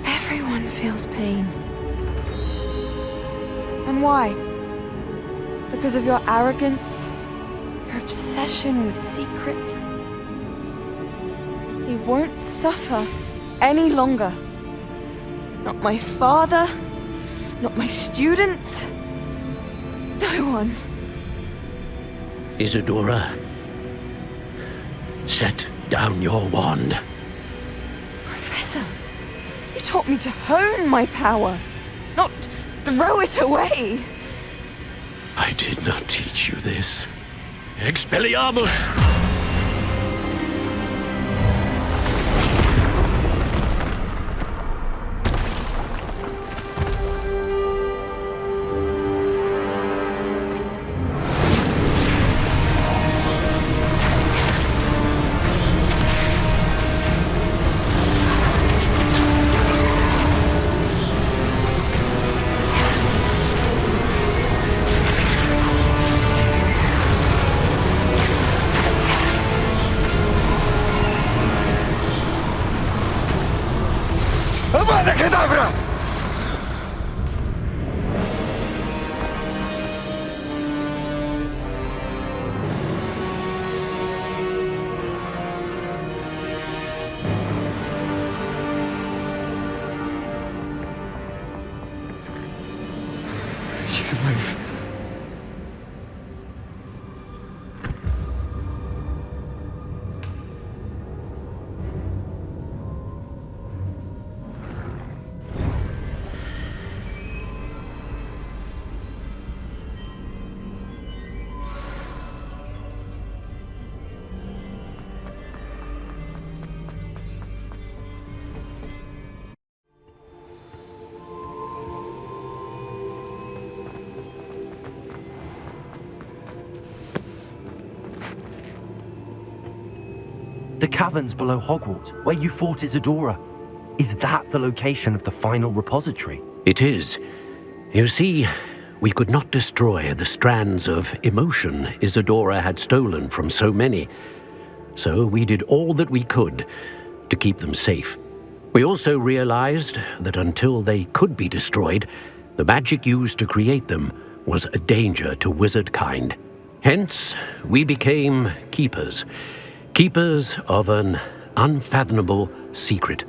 Everyone feels pain. And why? Because of your arrogance? Your obsession with secrets? He won't suffer any longer. Not my father, not my students, no one. Isadora, set down your wand. Professor, you taught me to hone my power, not throw it away. I did not teach you this. Expelliarmus! Avada Kedavra! She's alive. The caverns below Hogwarts, where you fought Isadora. Is that the location of the final repository? It is. You see, we could not destroy the strands of emotion Isadora had stolen from so many. So we did all that we could to keep them safe. We also realized that until they could be destroyed, the magic used to create them was a danger to wizard kind. Hence, we became keepers. Keepers of an unfathomable secret.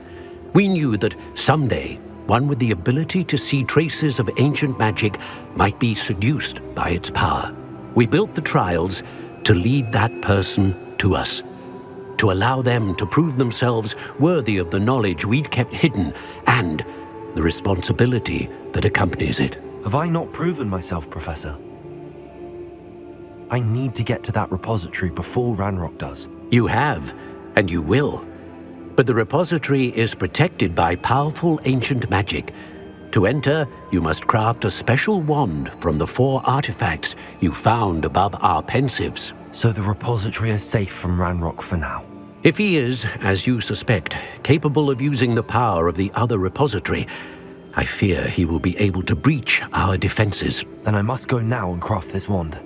We knew that someday, one with the ability to see traces of ancient magic might be seduced by its power. We built the trials to lead that person to us, to allow them to prove themselves worthy of the knowledge we'd kept hidden and the responsibility that accompanies it. Have I not proven myself, Professor? I need to get to that repository before Ranrok does. You have, and you will. But the repository is protected by powerful ancient magic. To enter, you must craft a special wand from the 4 artifacts you found above our pensives. So the repository is safe from Ranrok for now? If he is, as you suspect, capable of using the power of the other repository, I fear he will be able to breach our defenses. Then I must go now and craft this wand.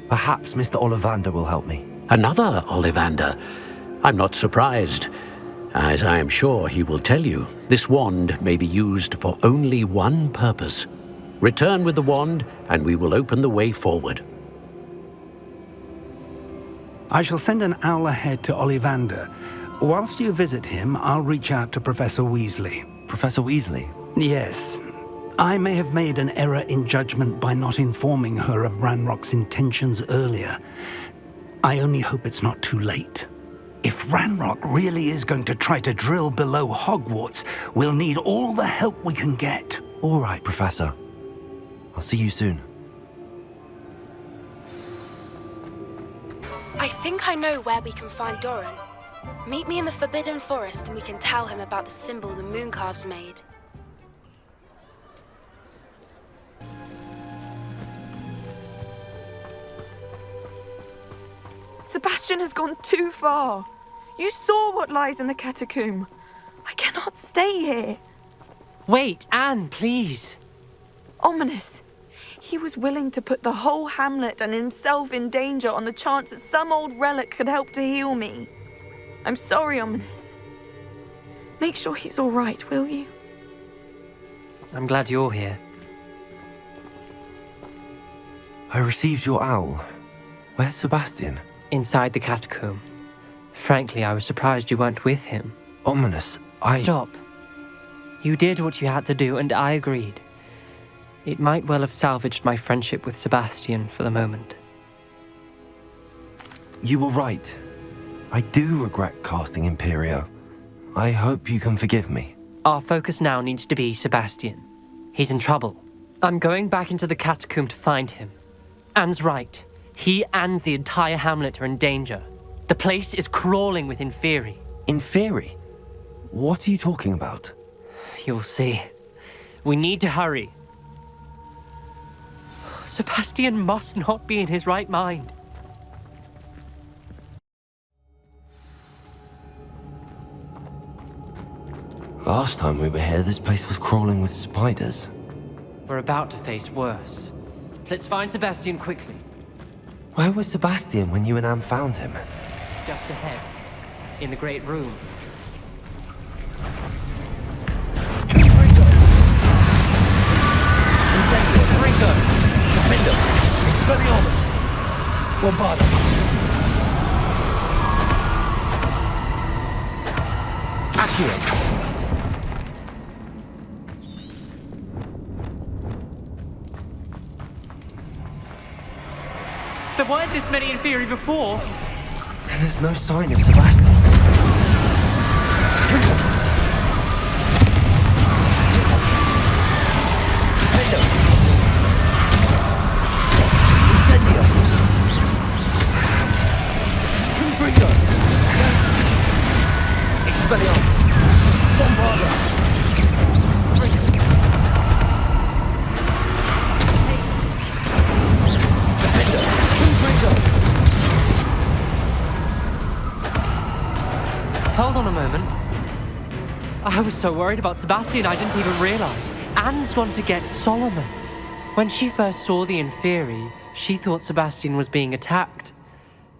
Perhaps Mr. Ollivander will help me. Another Ollivander? I'm not surprised. As I am sure he will tell you, this wand may be used for only one purpose. Return with the wand, and we will open the way forward. I shall send an owl ahead to Ollivander. Whilst you visit him, I'll reach out to Professor Weasley. Professor Weasley? Yes. I may have made an error in judgment by not informing her of Ranrock's intentions earlier. I only hope it's not too late. If Ranrock really is going to try to drill below Hogwarts, we'll need all the help we can get. All right, Professor. I'll see you soon. I think I know where we can find Doran. Meet me in the Forbidden Forest and we can tell him about the symbol the Mooncalves made. Sebastian has gone too far. You saw what lies in the catacomb. I cannot stay here. Wait, Anne, please. Ominous. He was willing to put the whole hamlet and himself in danger on the chance that some old relic could help to heal me. I'm sorry, Ominous. Make sure he's all right, will you? I'm glad you're here. I received your owl. Where's Sebastian? Inside the catacomb. Frankly, I was surprised you weren't with him. Ominous, Stop. You did what you had to do, and I agreed. It might well have salvaged my friendship with Sebastian for the moment. You were right. I do regret casting Imperio. I hope you can forgive me. Our focus now needs to be Sebastian. He's in trouble. I'm going back into the catacomb to find him. Anne's right. He and the entire hamlet are in danger. The place is crawling with Inferi. Inferi? What are you talking about? You'll see. We need to hurry. Sebastian must not be in his right mind. Last time we were here, this place was crawling with spiders. We're about to face worse. Let's find Sebastian quickly. Where was Sebastian when you and Anne found him? Just ahead, in the great room. Incendio, Franco, Defendo, Expelliarmus, Bombarda. Accio. There weren't this many Inferi before. And there's no sign of Sebastian. Incendio. Confringo. Expelliarmus. Bombarda. Hold on a moment. I was so worried about Sebastian I didn't even realize. Anne's gone to get Solomon. When she first saw the Inferi, she thought Sebastian was being attacked.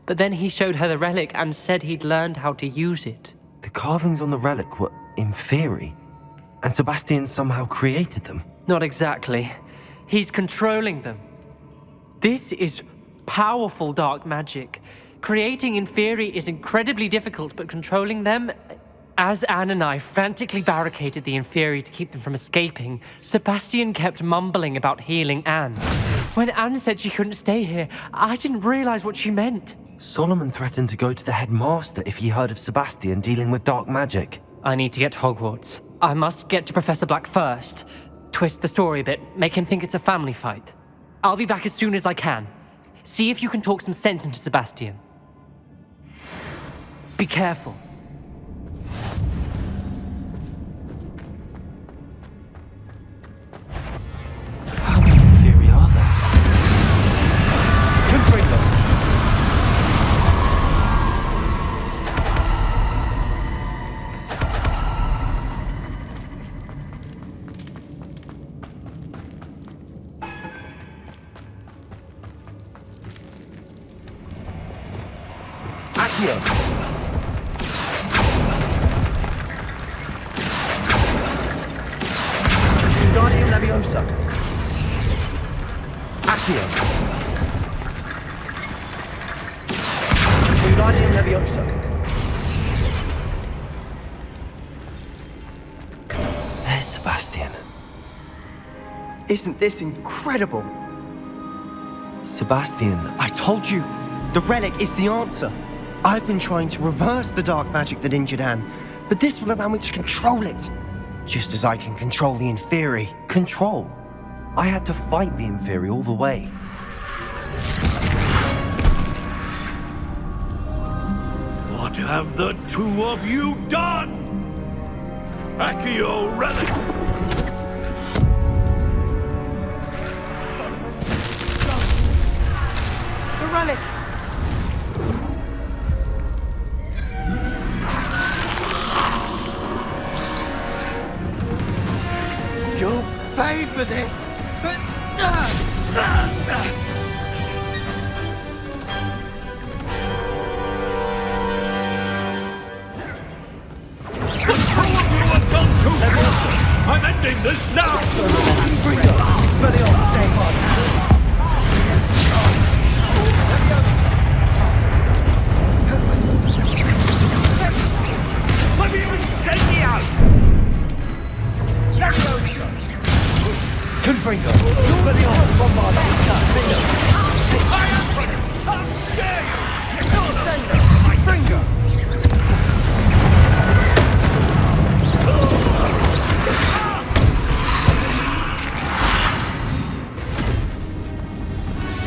But then he showed her the relic and said he'd learned how to use it. The carvings on the relic were Inferi, and Sebastian somehow created them. Not exactly. He's controlling them. This is powerful dark magic. Creating Inferi is incredibly difficult, but controlling them... As Anne and I frantically barricaded the Inferi to keep them from escaping, Sebastian kept mumbling about healing Anne. When Anne said she couldn't stay here, I didn't realize what she meant. Solomon threatened to go to the headmaster if he heard of Sebastian dealing with dark magic. I need to get to Hogwarts. I must get to Professor Black first. Twist the story a bit, make him think it's a family fight. I'll be back as soon as I can. See if you can talk some sense into Sebastian. Be careful. How many in theory are there? Confringo! Accio! Wingardium Leviosa! Accio! Wingardium Leviosa! There's Sebastian. Isn't this incredible? Sebastian, I told you! The relic is the answer! I've been trying to reverse the dark magic that injured Anne, but this will allow me to control it. Just as I can control the Inferi. control. I had to fight the Inferi all the way. What have the two of you done? Accio relic! The relic! You'll pay for this! I'm ending this now! Let me incendio! Confringo! Expelliarmus! I am running! How dare you! Confringo!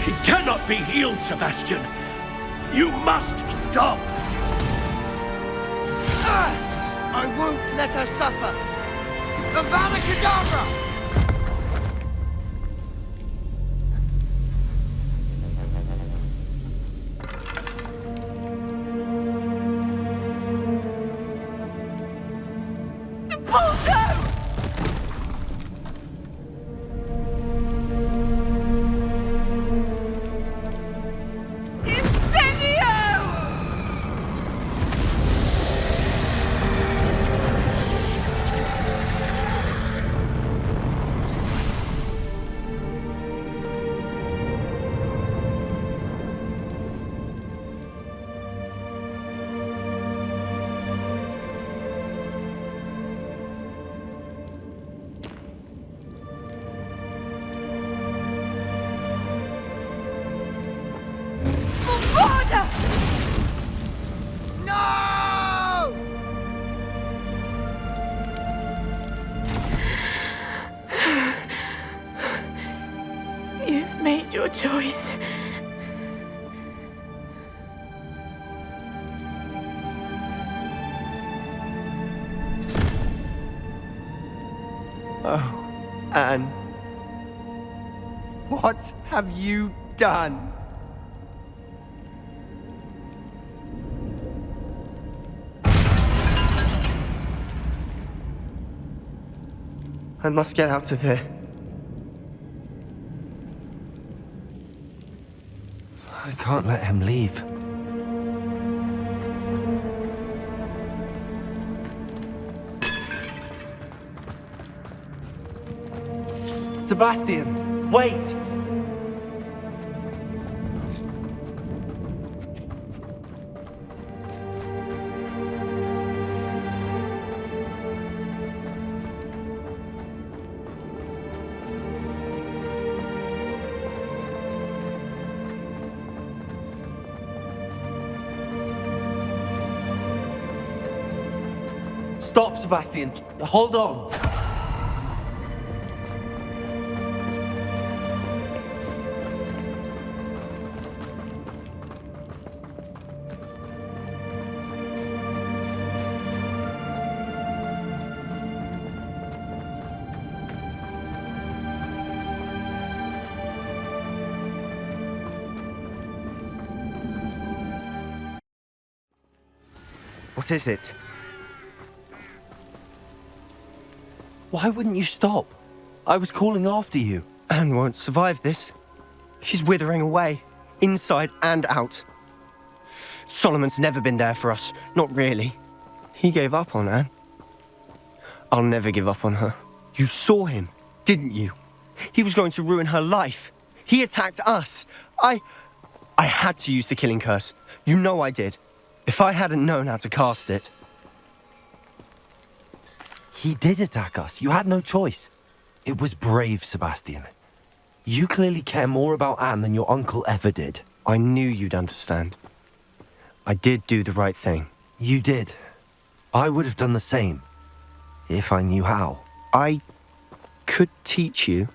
She cannot be healed, Sebastian! You must stop! I won't let her suffer! Avada Kedavra! You've made your choice. Oh, Anne. What have you done? I must get out of here. I can't let him leave. Sebastian, wait! Stop, Sebastian. Hold on. What is it? Why wouldn't you stop? I was calling after you. Anne won't survive this. She's withering away, inside and out. Solomon's never been there for us, not really. He gave up on Anne. I'll never give up on her. You saw him, didn't you? He was going to ruin her life. He attacked us. I had to use the killing curse. You know I did. If I hadn't known how to cast it... He did attack us. You had no choice. It was brave, Sebastian. You clearly care more about Anne than your uncle ever did. I knew you'd understand. I did do the right thing. You did. I would have done the same, if I knew how. I could teach you.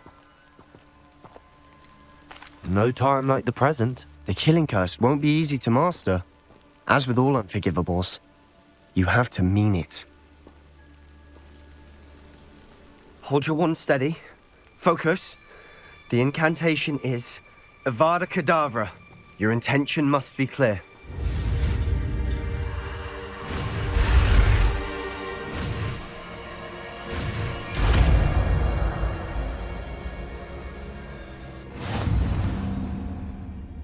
No time like the present. The killing curse won't be easy to master. As with all unforgivables, you have to mean it. Hold your wand steady. Focus. The incantation is Avada Kedavra. Your intention must be clear.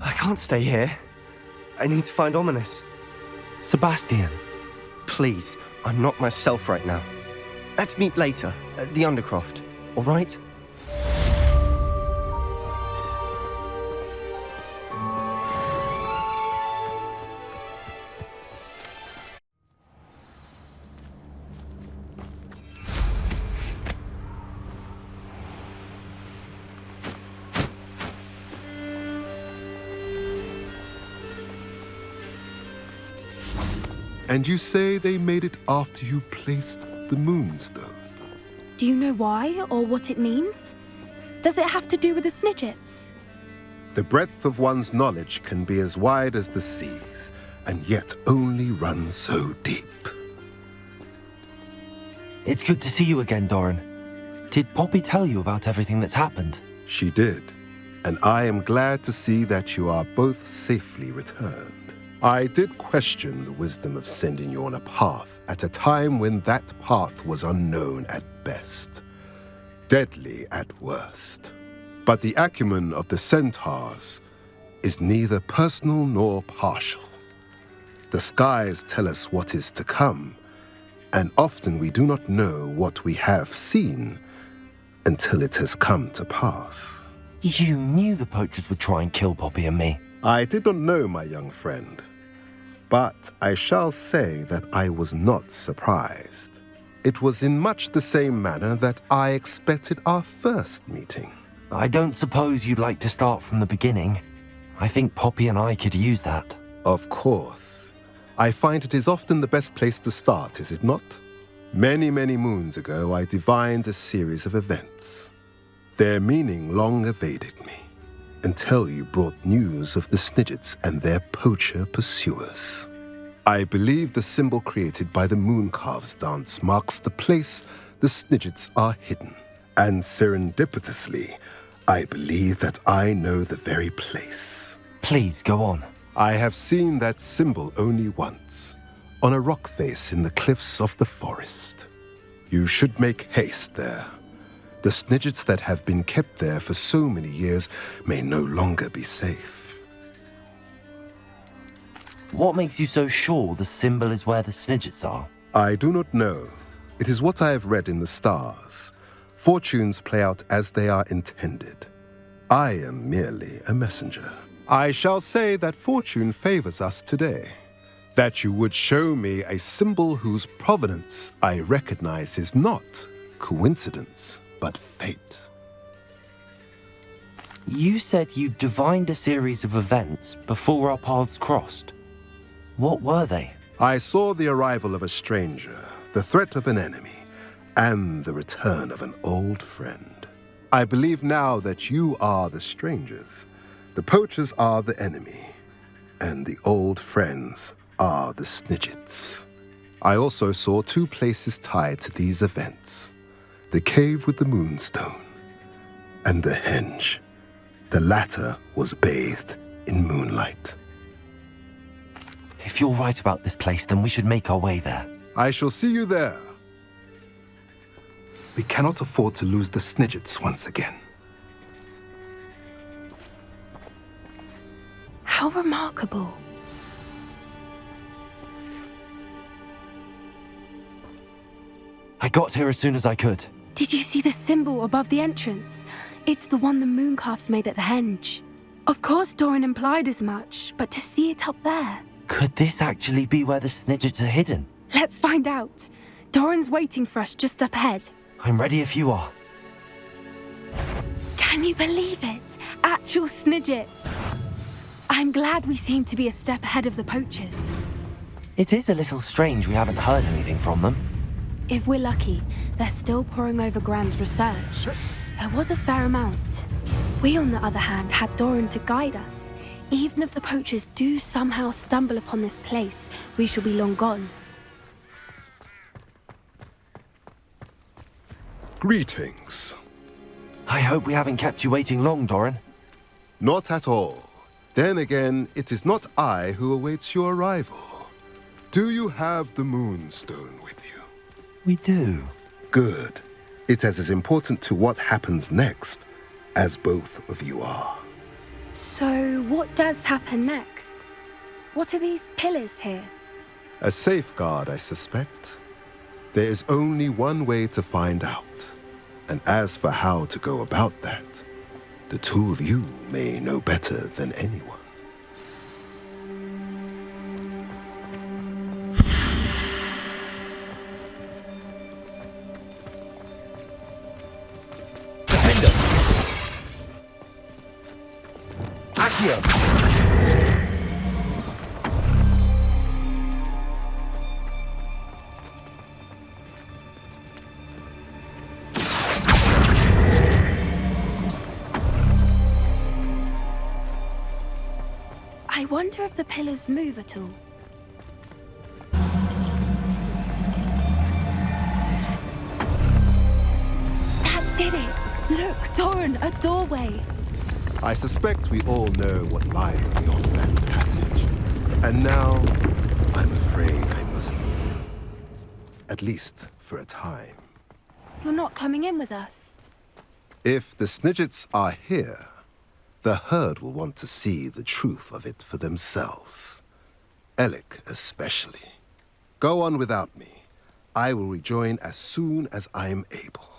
I can't stay here. I need to find Ominous. Sebastian. Please, I'm not myself right now. Let's meet later, at the Undercroft, all right? And you say they made it after you placed the Moonstone? Do you know why or what it means? Does it have to do with the snidgets? The breadth of one's knowledge can be as wide as the seas, and yet only run so deep. It's good to see you again, Doran. Did Poppy tell you about everything that's happened? She did, and I am glad to see that you are both safely returned. I did question the wisdom of sending you on a path at a time when that path was unknown at best, deadly at worst. But the acumen of the centaurs is neither personal nor partial. The skies tell us what is to come, and often we do not know what we have seen until it has come to pass. You knew the poachers would try and kill Poppy and me. I did not know, my young friend, but I shall say that I was not surprised. It was in much the same manner that I expected our first meeting. I don't suppose you'd like to start from the beginning. I think Poppy and I could use that. Of course. I find it is often the best place to start, is it not? Many, many moons ago, I divined a series of events. Their meaning long evaded me, until you brought news of the snidgets and their poacher pursuers. I believe the symbol created by the Mooncalves dance marks the place the snidgets are hidden. And serendipitously, I believe that I know the very place. Please, go on. I have seen that symbol only once, on a rock face in the cliffs of the forest. You should make haste there. The snidgets that have been kept there for so many years may no longer be safe. What makes you so sure the symbol is where the snidgets are? I do not know. It is what I have read in the stars. Fortunes play out as they are intended. I am merely a messenger. I shall say that fortune favors us today. That you would show me a symbol whose provenance I recognize is not coincidence, but fate. You said you divined a series of events before our paths crossed. What were they? I saw the arrival of a stranger, the threat of an enemy, and the return of an old friend. I believe now that you are the strangers, the poachers are the enemy, and the old friends are the snidgets. I also saw two places tied to these events: the cave with the moonstone, and the henge. The latter was bathed in moonlight. If If you're right about this place, then we should make our way there. I shall see you there. We cannot afford to lose the snidgets once again. How remarkable. I got here as soon as I could. Did you see the symbol above the entrance? It's the one the mooncalfs made at the henge. Of course Doran implied as much, but to see it up there... Could this actually be where the snidgets are hidden? Let's find out. Doran's waiting for us just up ahead. I'm ready if you are. Can you believe it? Actual snidgets. I'm glad we seem to be a step ahead of the poachers. It is a little strange we haven't heard anything from them. If we're lucky, they're still poring over Gran's research. There was a fair amount. We, on the other hand, had Doran to guide us. Even if the poachers do somehow stumble upon this place, we shall be long gone. Greetings. I hope we haven't kept you waiting long, Doran. Not at all. Then again, it is not I who awaits your arrival. Do you have the Moonstone with you? We do. Good. It is as important to what happens next as both of you are. So, what does happen next? What are these pillars here? A safeguard, I suspect. There is only one way to find out. And as for how to go about that, the two of you may know better than anyone. I wonder if the pillars move at all. That did it! Look, Doran, a doorway! I suspect we all know what lies beyond that passage. And now, I'm afraid I must leave you. At least for a time. You're not coming in with us. If the snidgets are here, the herd will want to see the truth of it for themselves. Alec especially. Go on without me. I will rejoin as soon as I am able.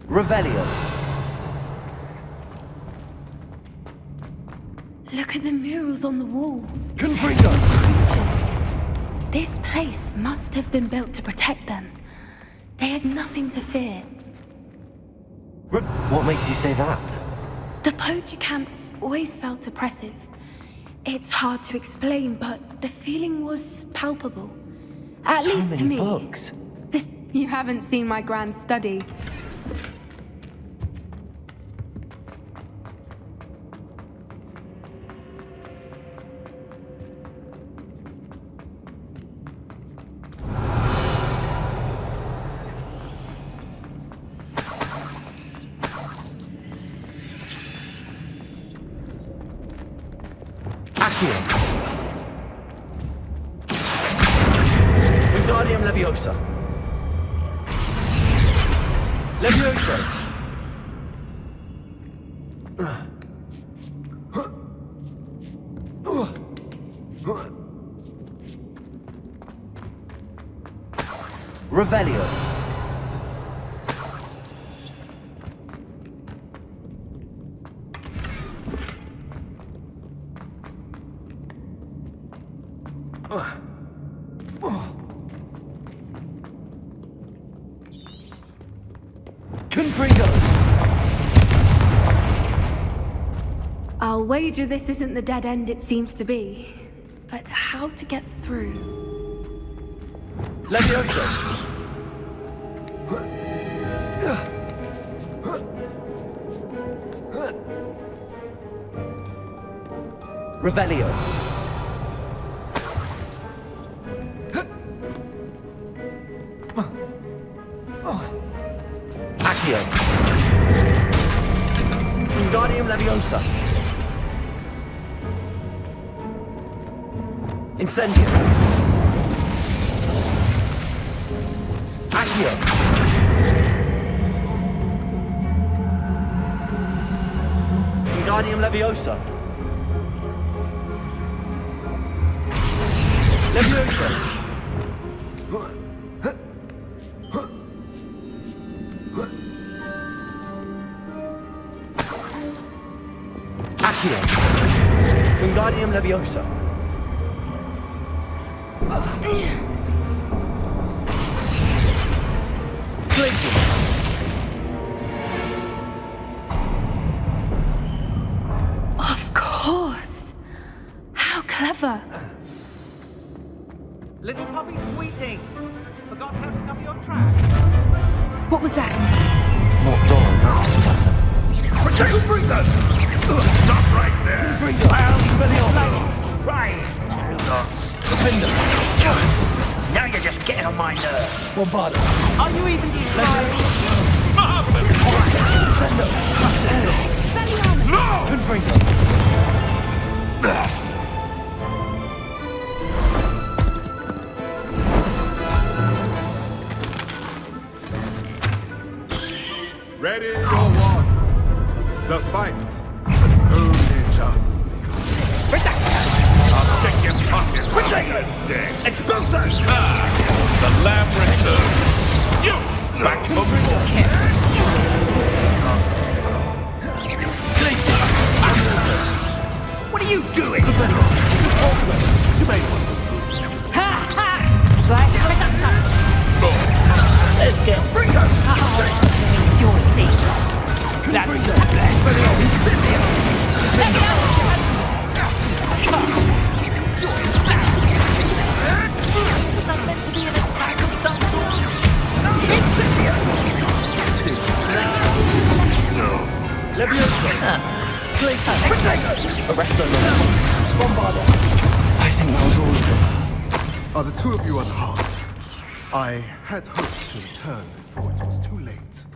Revelio. Look at the murals on the wall. Confringo! Creatures. This place must have been built to protect them. They had nothing to fear. What makes you say that? The poacher camps always felt oppressive. It's hard to explain, but the feeling was palpable. At least to me. So many books. You haven't seen my grand study. Wingardium Leviosa. Leviosa. Revelio. I'll wager this isn't the dead end it seems to be. But how to get through? Leviosa. Revelio. Accio. Wingardium Leviosa. Incendio. Accio. Wingardium Leviosa. Leviosa. Accio. Wingardium Leviosa. Glacier. Of course. How clever. Little puppy squeating. Forgot how to cover your tracks. What was that? Not Doran, that's Santa. Protect Freezer! Stop right there! I'll spell your name. Right! Now you're just getting on my nerves. Bombardo. Are you even trying? No! Confringo. Ready your wands. The fight has only just begun. I'll stick your pockets. Expulsors! The lamb returns. You! Back to the What are you doing? Let's get Freezer! enjoy this. That's the best. Was that meant to be an attack of some sort? Leviosa. Glacier. Arresto. Bombardo. I think that was all of them. Are the two of you unharmed? I had hoped to return before it was too late.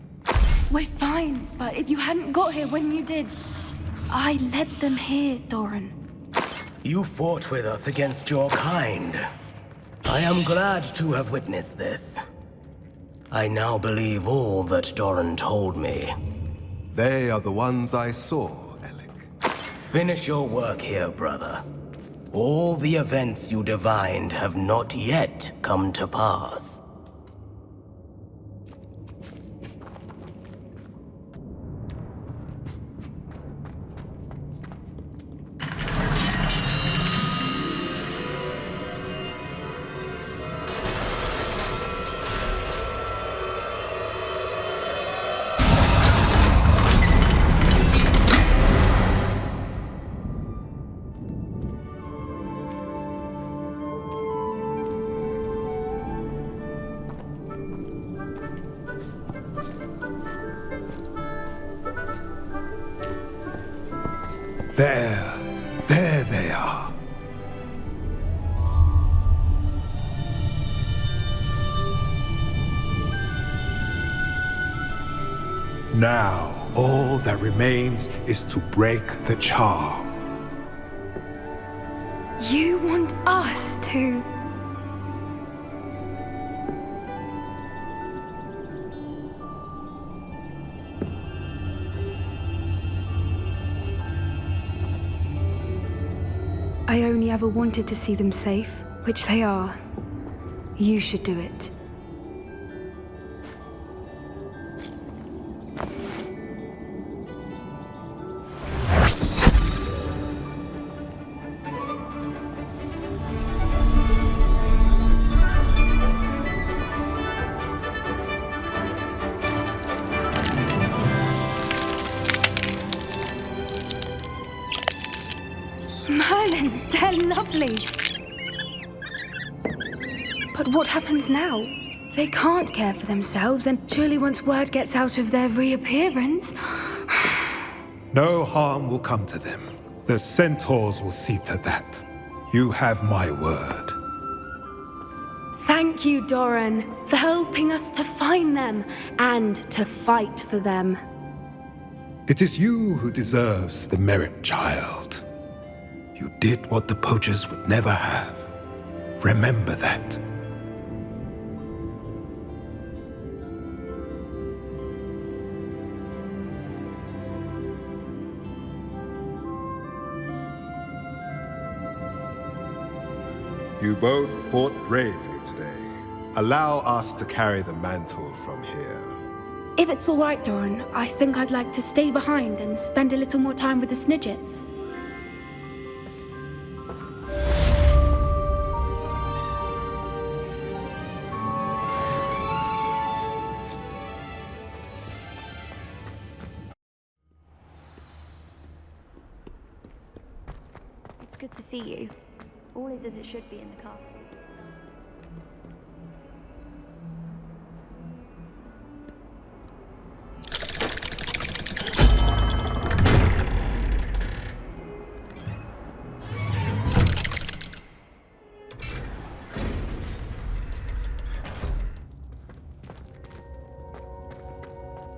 We're fine, but if you hadn't got here when you did, I led them here, Doran. You fought with us against your kind. I am glad to have witnessed this. I now believe all that Doran told me. They are the ones I saw, Alec. Finish your work here, brother. All the events you divined have not yet come to pass. There they are. Now, all that remains is to break the charm. You want us to... I only ever wanted to see them safe, which they are. You should do it. Merlin, they're lovely. But what happens now? They can't care for themselves, and surely once word gets out of their reappearance... No harm will come to them. The centaurs will see to that. You have my word. Thank you, Doran, for helping us to find them and to fight for them. It is you who deserves the merit, child. You did what the poachers would never have. Remember that. You both fought bravely today. Allow us to carry the mantle from here. If it's all right, Doran, I think I'd like to stay behind and spend a little more time with the snidgets. It's good to see you. All is as it should be in the car.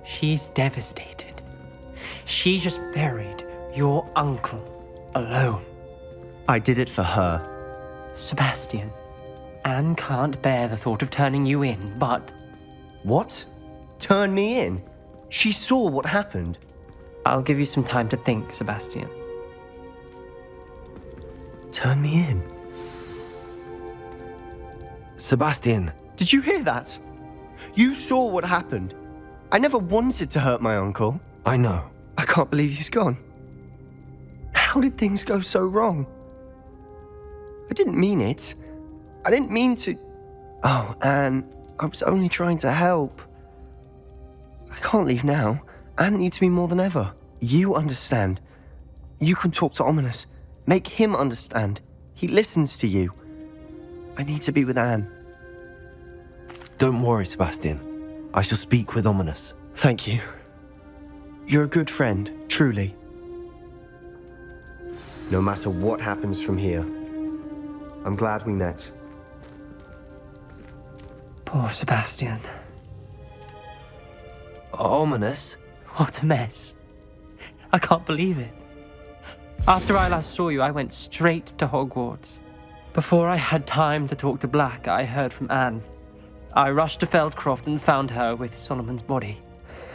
She's devastated. She just buried your uncle alone. I did it for her. Sebastian, Anne can't bear the thought of turning you in, but... What? Turn me in? She saw what happened. I'll give you some time to think, Sebastian. Turn me in? Sebastian. Did you hear that? You saw what happened. I never wanted to hurt my uncle. I know. I can't believe he's gone. How did things go so wrong? I didn't mean it. I didn't mean to... Oh, Anne, I was only trying to help. I can't leave now. Anne needs me more than ever. You understand. You can talk to Ominous. Make him understand. He listens to you. I need to be with Anne. Don't worry, Sebastian. I shall speak with Ominous. Thank you. You're a good friend, truly. No matter what happens from here, I'm glad we met. Poor Sebastian. Ominous? What a mess. I can't believe it. After I last saw you, I went straight to Hogwarts. Before I had time to talk to Black, I heard from Anne. I rushed to Feldcroft and found her with Solomon's body.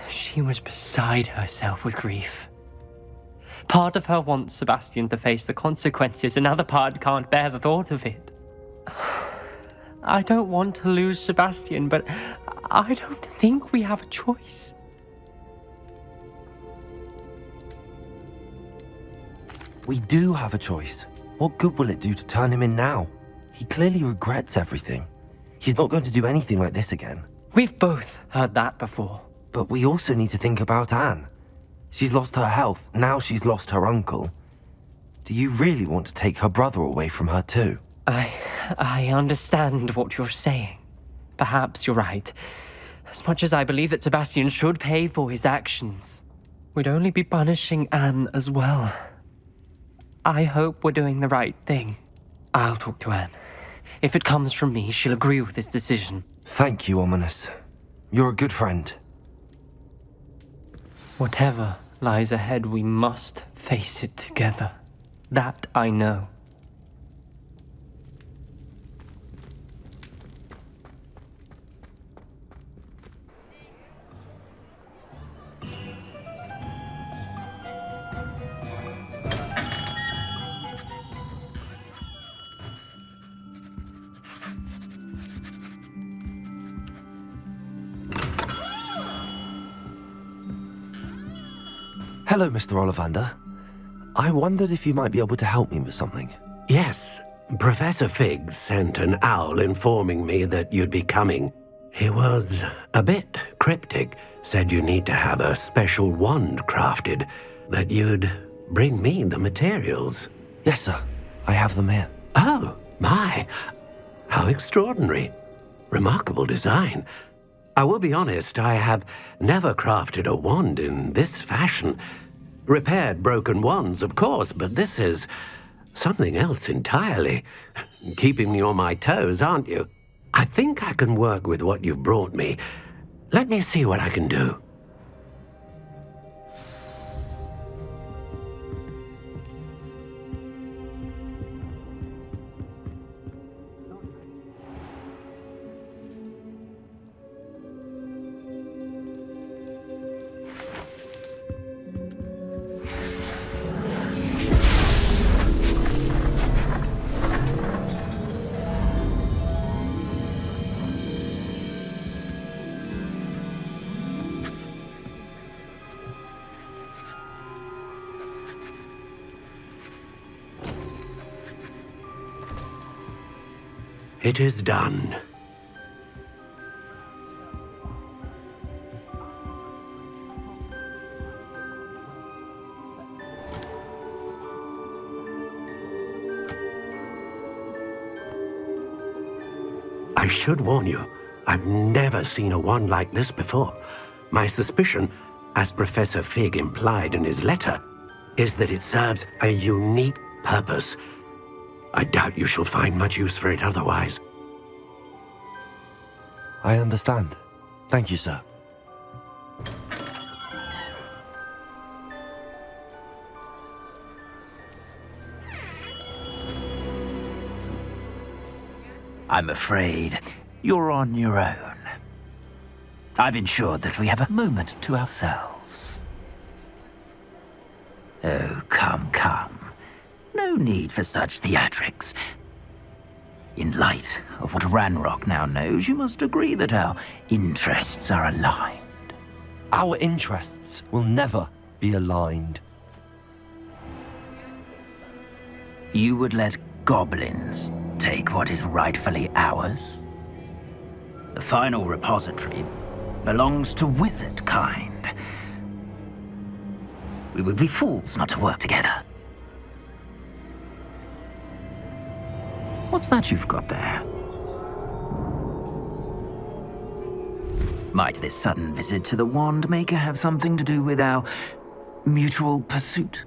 She was beside herself with grief. Part of her wants Sebastian to face the consequences, another part can't bear the thought of it. I don't want to lose Sebastian, but I don't think we have a choice. We do have a choice. What good will it do to turn him in now? He clearly regrets everything. He's not going to do anything like this again. We've both heard that before. But we also need to think about Anne. She's lost her health, now she's lost her uncle. Do you really want to take her brother away from her too? I understand what you're saying. Perhaps you're right. As much as I believe that Sebastian should pay for his actions, we'd only be punishing Anne as well. I hope we're doing the right thing. I'll talk to Anne. If it comes from me, she'll agree with this decision. Thank you, Ominous. You're a good friend. Whatever lies ahead, we must face it together. That I know. Hello, Mr. Ollivander. I wondered if you might be able to help me with something. Yes, Professor Fig sent an owl informing me that you'd be coming. He was a bit cryptic, said you need to have a special wand crafted, that you'd bring me the materials. Yes, sir. I have them here. Oh, my. How extraordinary. Remarkable design. I will be honest, I have never crafted a wand in this fashion. Repaired broken wands, of course, but this is something else entirely. Keeping me on my toes, aren't you? I think I can work with what you've brought me. Let me see what I can do. It is done. I should warn you, I've never seen a wand like this before. My suspicion, as Professor Fig implied in his letter, is that it serves a unique purpose. I doubt you shall find much use for it otherwise. I understand. Thank you, sir. I'm afraid you're on your own. I've ensured that we have a moment to ourselves. Oh, come, come. No need for such theatrics. In light of what Ranrok now knows, you must agree that our interests are aligned. Our interests will never be aligned. You would let goblins take what is rightfully ours? The final repository belongs to wizard kind. We would be fools not to work together. What's that you've got there? Might this sudden visit to the Wand Maker have something to do with our mutual pursuit?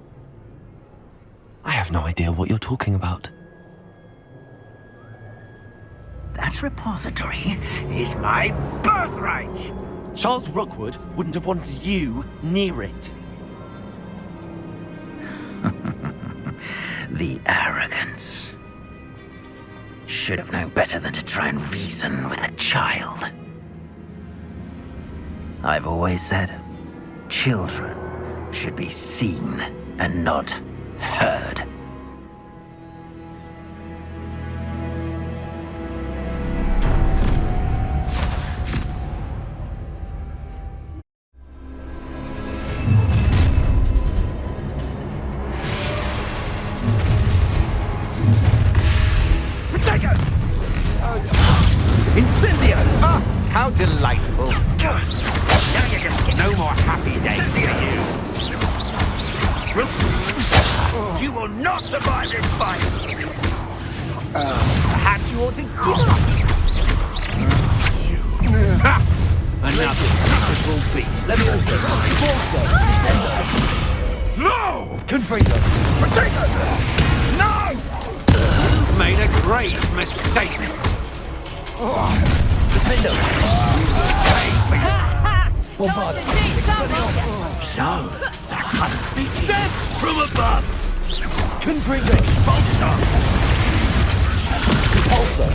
I have no idea what you're talking about. That repository is my birthright! Charles Rookwood wouldn't have wanted you near it. The arrogance. Should have known better than to try and reason with a child. I've always said, children should be seen and not heard. Incendio! Ah, how delightful. Now you just get no more happy days for you. You will not survive this fight. Perhaps you ought to give up. Another miserable beast. Let me also. No! Confringo! Potato! No! You've made a grave mistake. Defender! So, that can't be death from above! Confringo! Expulsor! Repulsor!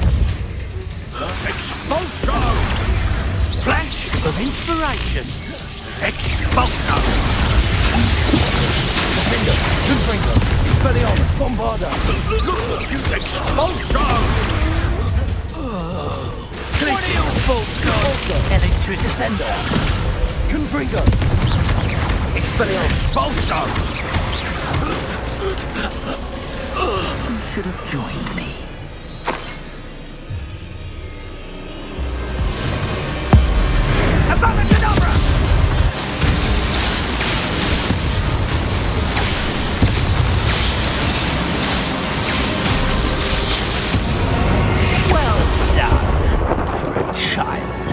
Expulsor! Flash of inspiration! Expulsor! Defender! Confringo! Expelliarmus! Bombarda! Use Expulsor! Electric Descender! Confringo! Expelliarmus! Expulsor! You should have joined me. Abracadabra! Well done for a child.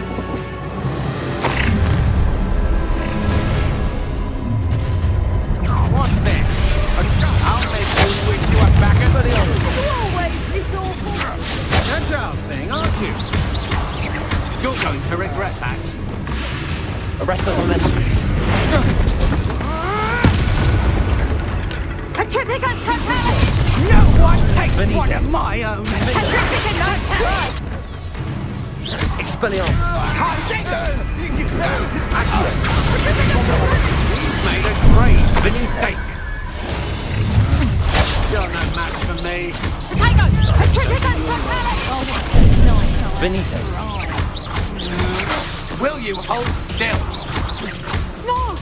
What's this? A child? I'll make you wish you were back at the You always this to regret that. Arrest us on this. Petrificus totalis! No one takes one of my own. Petrificus totalis! Expelliarmus. You've made a great mistake. You're no match for me. Potato! Petrificus totalis! Benito. Will you hold still? No!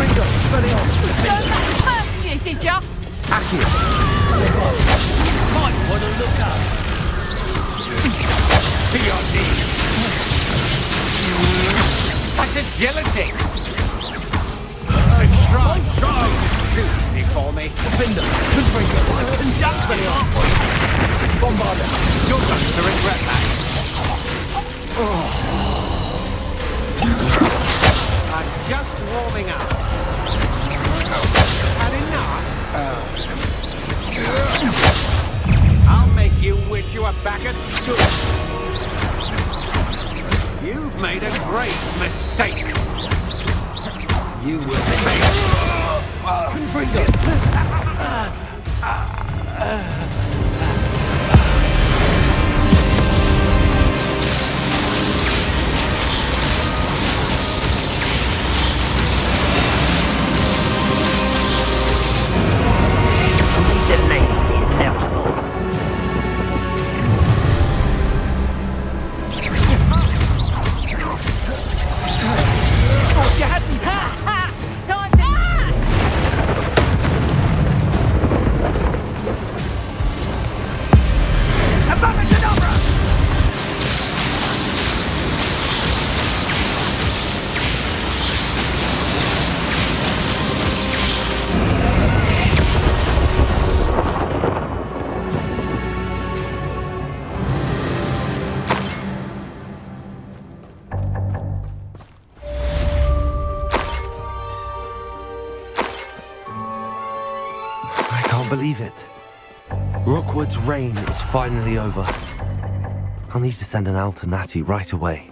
Expelliarmus. That cursed you, did ya? Accio. Might want to look up. To your knees. Such agility. Try shoot before me. Defender. Confringo. Expelliarmus. Bombarder. You're going to regret that. I'm just warming up. Had enough? I'll make you wish you were back at school. You've made a great mistake. You will pay. Delay the inevitable. Oh, you had me. Ha! Ha! Time to... Abracadabra! I can't believe it. Rookwood's reign is finally over. I'll need to send an alternati right away.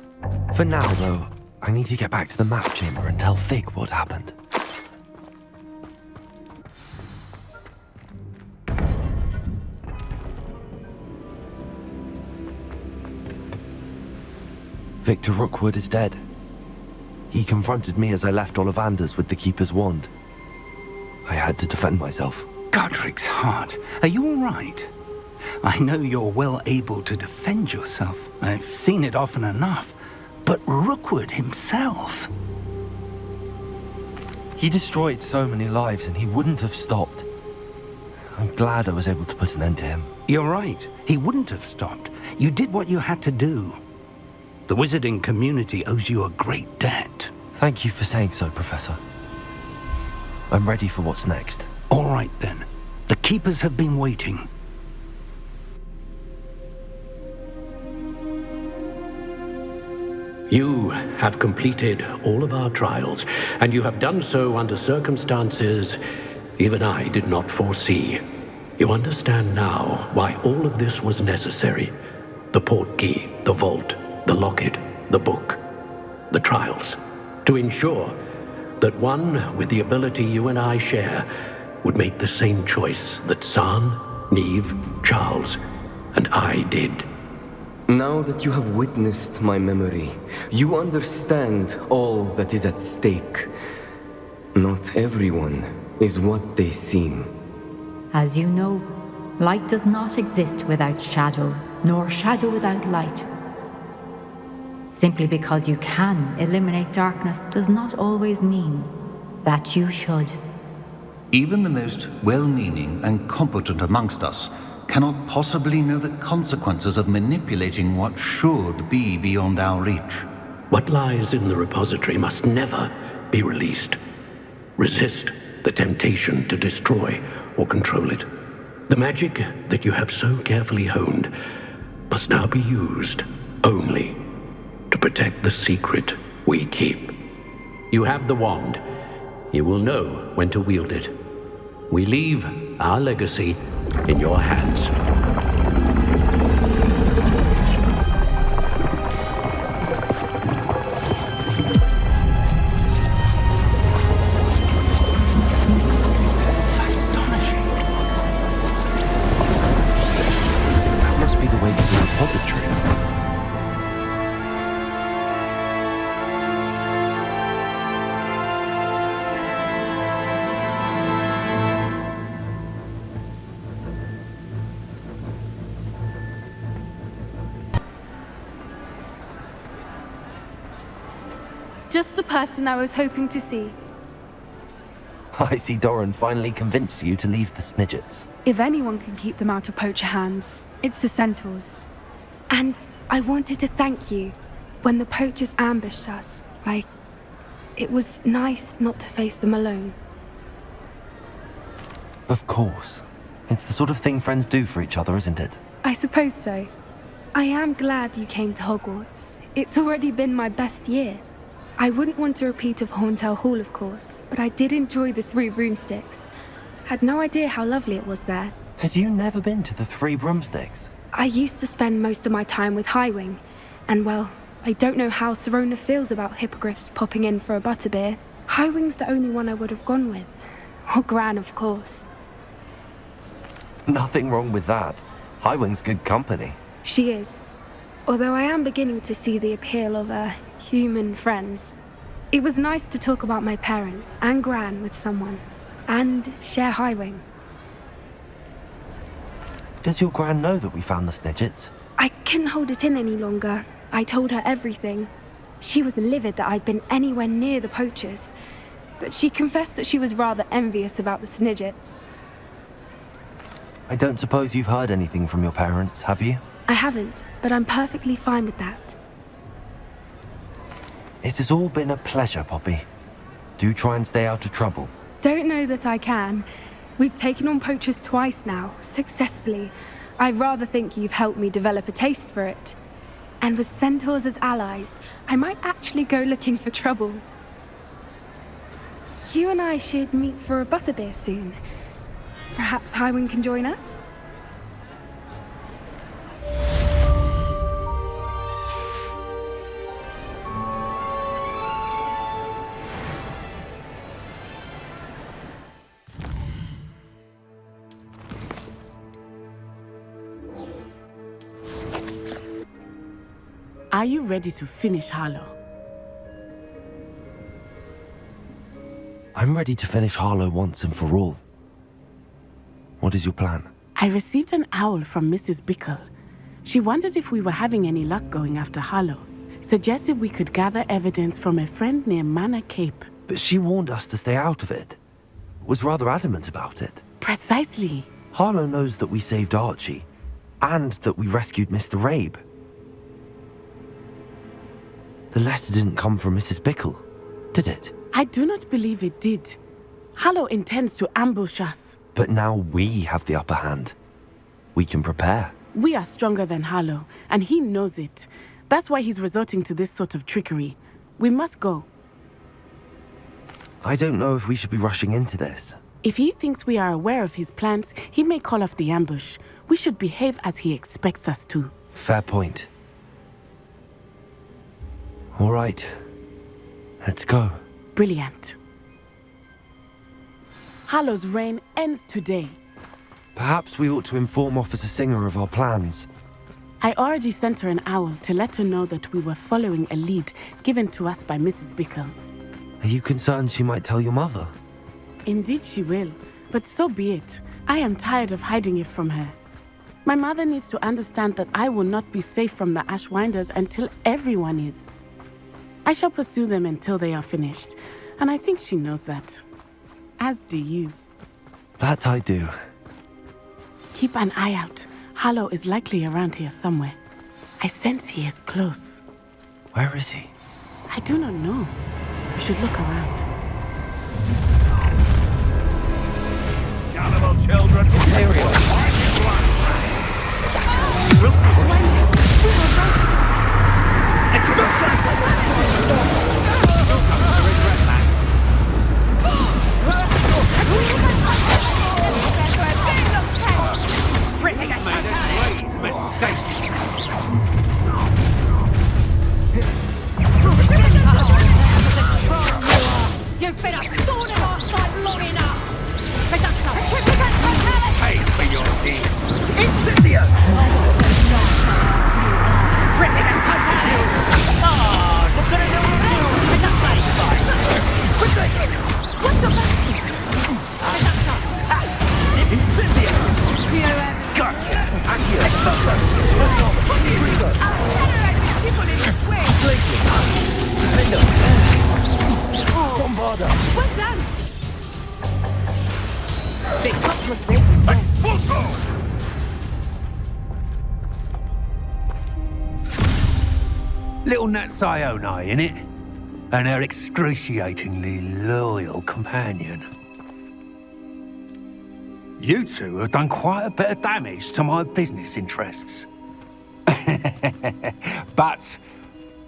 For now, though, I need to get back to the map chamber and tell Fig what happened. Victor Rookwood is dead. He confronted me as I left Ollivander's with the Keeper's wand. I had to defend myself. Godric's heart. Are you all right? I know you're well able to defend yourself. I've seen it often enough. But Rookwood himself... He destroyed so many lives and he wouldn't have stopped. I'm glad I was able to put an end to him. You're right. He wouldn't have stopped. You did what you had to do. The wizarding community owes you a great debt. Thank you for saying so, Professor. I'm ready for what's next. All right, then. The Keepers have been waiting. You have completed all of our trials, and you have done so under circumstances even I did not foresee. You understand now why all of this was necessary. The portkey, the vault, the locket, the book, the trials. To ensure that one with the ability you and I share would make the same choice that San, Neve, Charles, and I did. Now that you have witnessed my memory, you understand all that is at stake. Not everyone is what they seem. As you know, light does not exist without shadow, nor shadow without light. Simply because you can eliminate darkness does not always mean that you should. Even the most well-meaning and competent amongst us cannot possibly know the consequences of manipulating what should be beyond our reach. What lies in the repository must never be released. Resist the temptation to destroy or control it. The magic that you have so carefully honed must now be used only to protect the secret we keep. You have the wand. You will know when to wield it. We leave our legacy in your hands. just the person I was hoping to see. I see Doran finally convinced you to leave the snidgets. If anyone can keep them out of poacher hands, it's the centaurs. And I wanted to thank you. When the poachers ambushed us, it was nice not to face them alone. Of course. It's the sort of thing friends do for each other, isn't it? I suppose so. I am glad you came to Hogwarts. It's already been my best year. I wouldn't want a repeat of Horntail Hall, of course, but I did enjoy the Three Broomsticks. Had no idea how lovely it was there. Had you never been to the Three Broomsticks? I used to spend most of my time with Highwing, and well, I don't know how Serona feels about hippogriffs popping in for a butterbeer. Highwing's the only one I would have gone with. Or Gran, of course. Nothing wrong with that. Highwing's good company. She is. Although I am beginning to see the appeal of human friends. It was nice to talk about my parents and Gran with someone. And share Highwing. Does your Gran know that we found the snidgets? I couldn't hold it in any longer. I told her everything. She was livid that I'd been anywhere near the poachers. But she confessed that she was rather envious about the snidgets. I don't suppose you've heard anything from your parents, have you? I haven't, but I'm perfectly fine with that. It has all been a pleasure, Poppy. Do try and stay out of trouble. Don't know that I can. We've taken on poachers twice now, successfully. I rather think you've helped me develop a taste for it. And with centaurs as allies, I might actually go looking for trouble. You and I should meet for a butterbeer soon. Perhaps Highwing can join us? Are you ready to finish Harlow? I'm ready to finish Harlow once and for all. What is your plan? I received an owl from Mrs. Bickle. She wondered if we were having any luck going after Harlow. Suggested we could gather evidence from a friend near Manor Cape. But she warned us to stay out of it. Was rather adamant about it. Precisely. Harlow knows that we saved Archie, and that we rescued Mr. Rabe. The letter didn't come from Mrs. Bickle, did it? I do not believe it did. Harlow intends to ambush us. But now we have the upper hand. We can prepare. We are stronger than Harlow, and he knows it. That's why he's resorting to this sort of trickery. We must go. I don't know if we should be rushing into this. If he thinks we are aware of his plans, he may call off the ambush. We should behave as he expects us to. Fair point. All right. Let's go. Brilliant. Harlow's reign ends today. Perhaps we ought to inform Officer Singer of our plans. I already sent her an owl to let her know that we were following a lead given to us by Mrs. Bickle. Are you concerned she might tell your mother? Indeed she will, but so be it. I am tired of hiding it from her. My mother needs to understand that I will not be safe from the Ashwinders until everyone is. I shall pursue them until they are finished, and I think she knows that. As do you. That I do. Keep an eye out. Harlow is likely around here somewhere. I sense he is close. Where is he? I do not know. We should look around. Cannibal children! You've been a thorn in our side long enough! Pay for your deeds! Incendio! Little Nat Sione, innit? And her excruciatingly loyal companion. You two have done quite a bit of damage to my business interests. But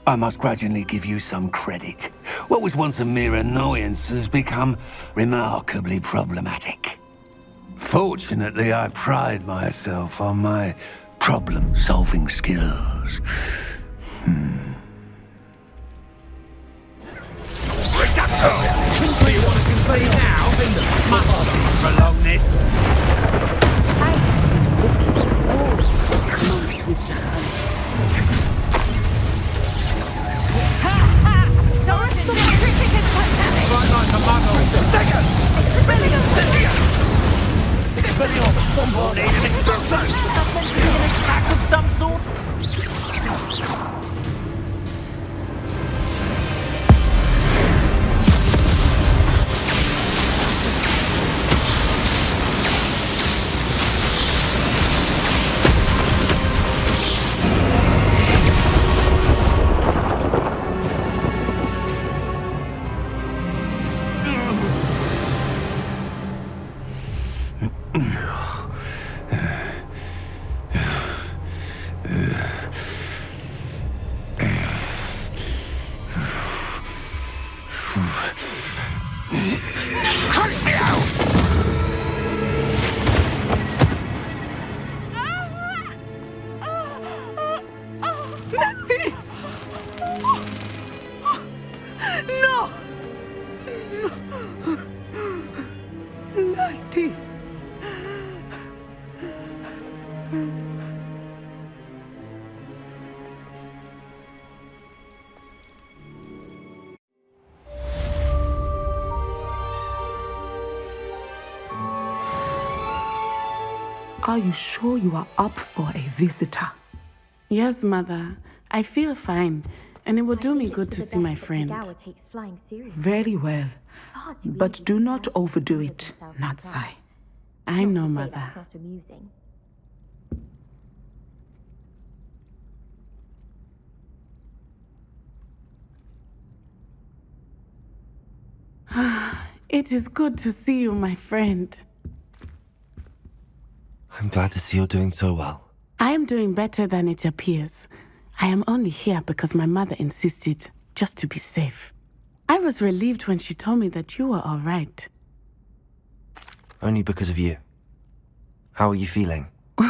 I must grudgingly give you some credit. What was once a mere annoyance has become remarkably problematic. Fortunately, I pride myself on my problem-solving skills. Do you want to concede now? Must prolong this. I have been looking forward to this moment, Mr. Hunt. Don't so terrific and titanic! Right like a muggle. Take it! Expelliarmus! Expelliarmus! Need an explosion! Is that meant to be an attack of some sort? Are you sure you are up for a visitor? Yes, Mother. I feel fine, and it will do me good to see my friend. Very well. But do not overdo it, Natsai. I know, Mother. It is good to see you, my friend. I'm glad to see you're doing so well. I am doing better than it appears. I am only here because my mother insisted, just to be safe. I was relieved when she told me that you were all right. Only because of you. How are you feeling?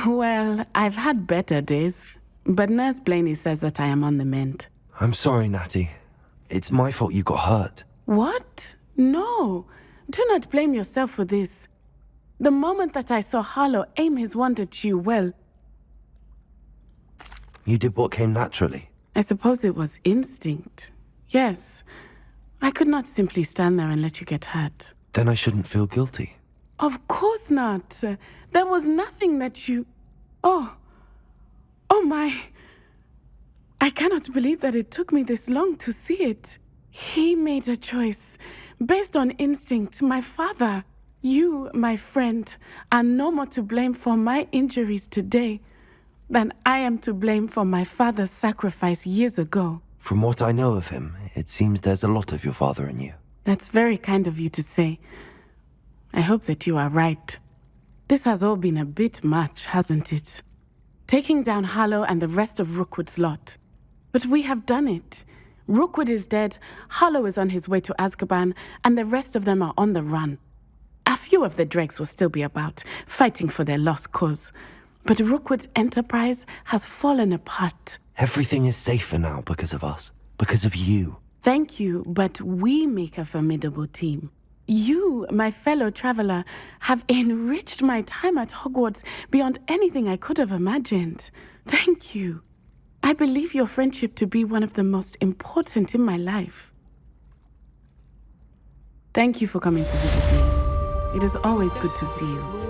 Well, I've had better days, but Nurse Blaney says that I am on the mend. I'm sorry, Natty. It's my fault you got hurt. What? No. Do not blame yourself for this. The moment that I saw Harlow aim his wand at you, well... You did what came naturally. I suppose it was instinct. Yes. I could not simply stand there and let you get hurt. Then I shouldn't feel guilty. Of course not. There was nothing that you... Oh my... I cannot believe that it took me this long to see it. He made a choice. Based on instinct, my father... You, my friend, are no more to blame for my injuries today than I am to blame for my father's sacrifice years ago. From what I know of him, it seems there's a lot of your father in you. That's very kind of you to say. I hope that you are right. This has all been a bit much, hasn't it? Taking down Harlow and the rest of Rookwood's lot. But we have done it. Rookwood is dead, Harlow is on his way to Azkaban, and the rest of them are on the run. A few of the dregs will still be about, fighting for their lost cause. But Rookwood's enterprise has fallen apart. Everything is safer now because of us. Because of you. Thank you, but we make a formidable team. You, my fellow traveler, have enriched my time at Hogwarts beyond anything I could have imagined. Thank you. I believe your friendship to be one of the most important in my life. Thank you for coming to visit me. It is always good to see you.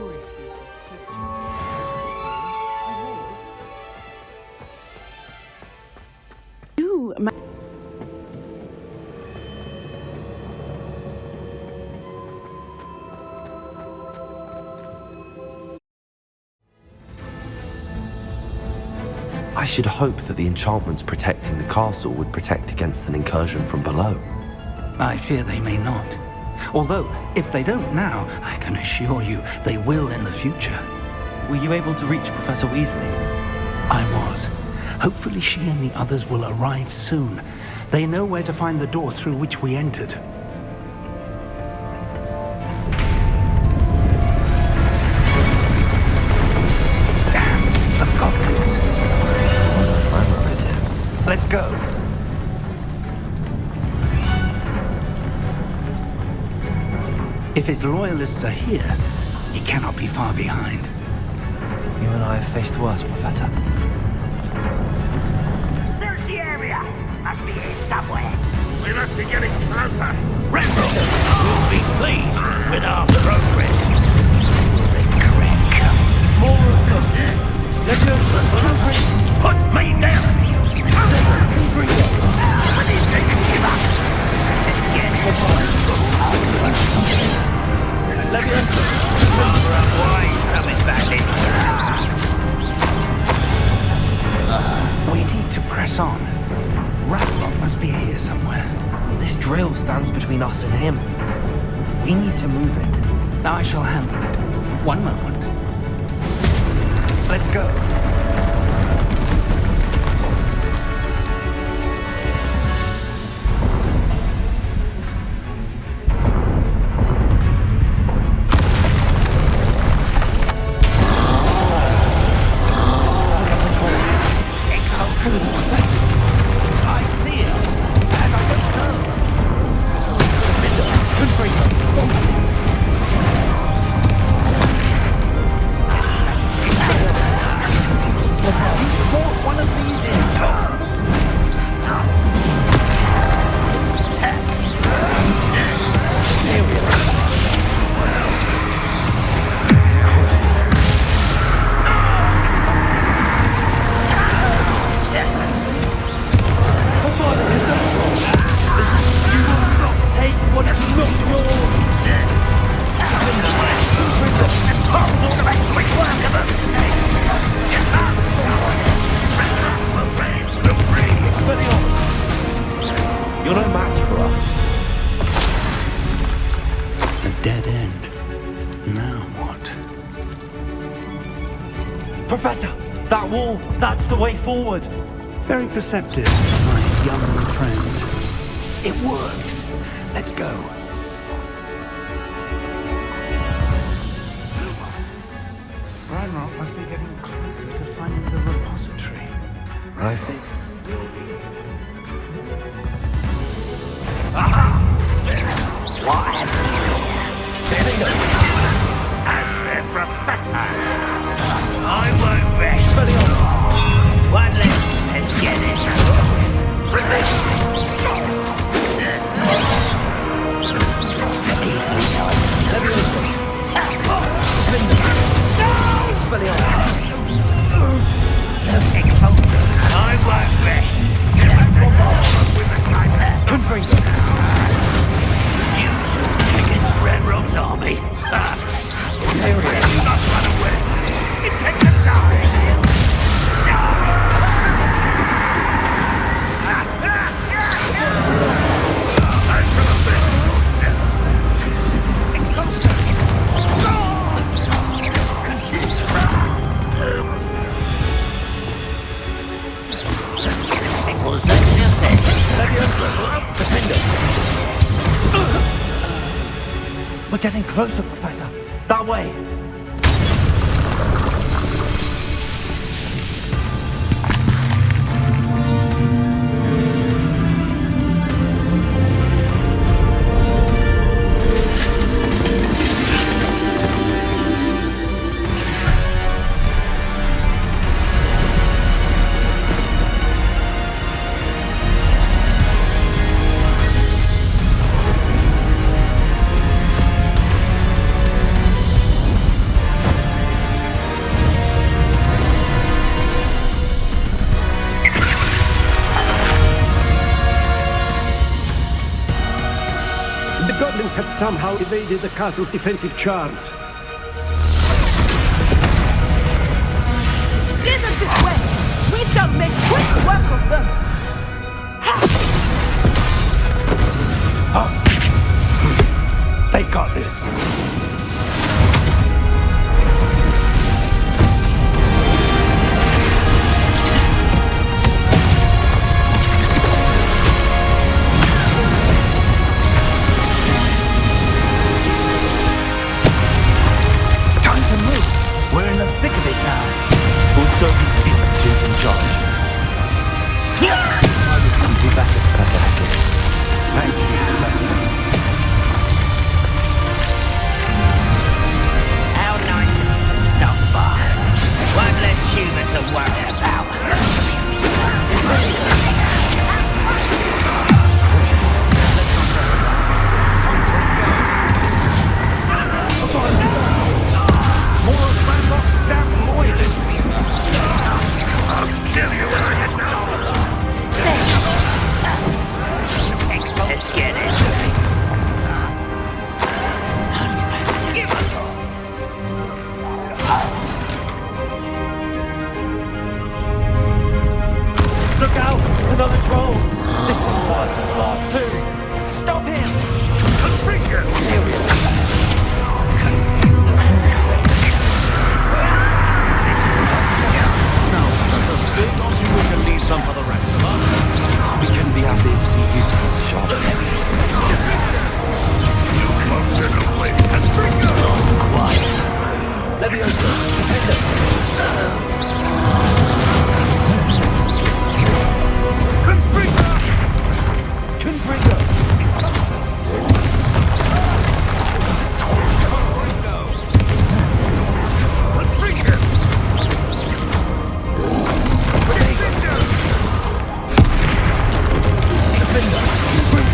I I should hope that the enchantments protecting the castle would protect against an incursion from below. I fear they may not. Although, if they don't now, I can assure you they will in the future. Were you able to reach Professor Weasley? I was. Hopefully she and the others will arrive soon. They know where to find the door through which we entered. Damn, the goblins. Ranrok is here. Let's go. If his loyalists are here, he cannot be far behind. You and I have faced worse, Professor. Search the area. Must be here somewhere. We must be getting closer. Ranrok will be pleased with our progress. More of them. Let us put me down. When he's taken him up. Let's get him on. Why he's coming back this We need to press on. Ranrok must be here somewhere. This drill stands between us and him. We need to move it. I shall handle it. One moment. Let's go. You're no match for us. A dead end. Now what? Professor, that wall, that's the way forward. Very perceptive, my young friend. It worked. Let's go. Ranrok must be getting closer to finding the repository. I think. What have you here? And the Professor. I won't rest. One left. Let's get this over with. Easily done. I won't rest. Against Ranrok's army. Do not run away. Intend to die. We're getting closer, Professor. That way. Had somehow evaded the castle's defensive charms. Stairs are this way! We shall make quick work of them! They got this. Time to move. We're in the thick of it now. We'll show these beasts who's in charge. I will come be back, Professor Hagrid. Thank you, Professor. How nice of you to stop by. One less human to worry about. More of Ranrok's damn loyalists. I'll kill you when I get Let's get it. Look out! Another troll! This one's worse than the last two! Stop him! Confringo! Now, Professor, don't you wish to leave some for the rest of us? We couldn't be happier to see you, Professor Sharp. You come to the place, Confringo! Quiet! Leviosa! Defender! Confringo! Confringo! Confringo! Defender! Confringo!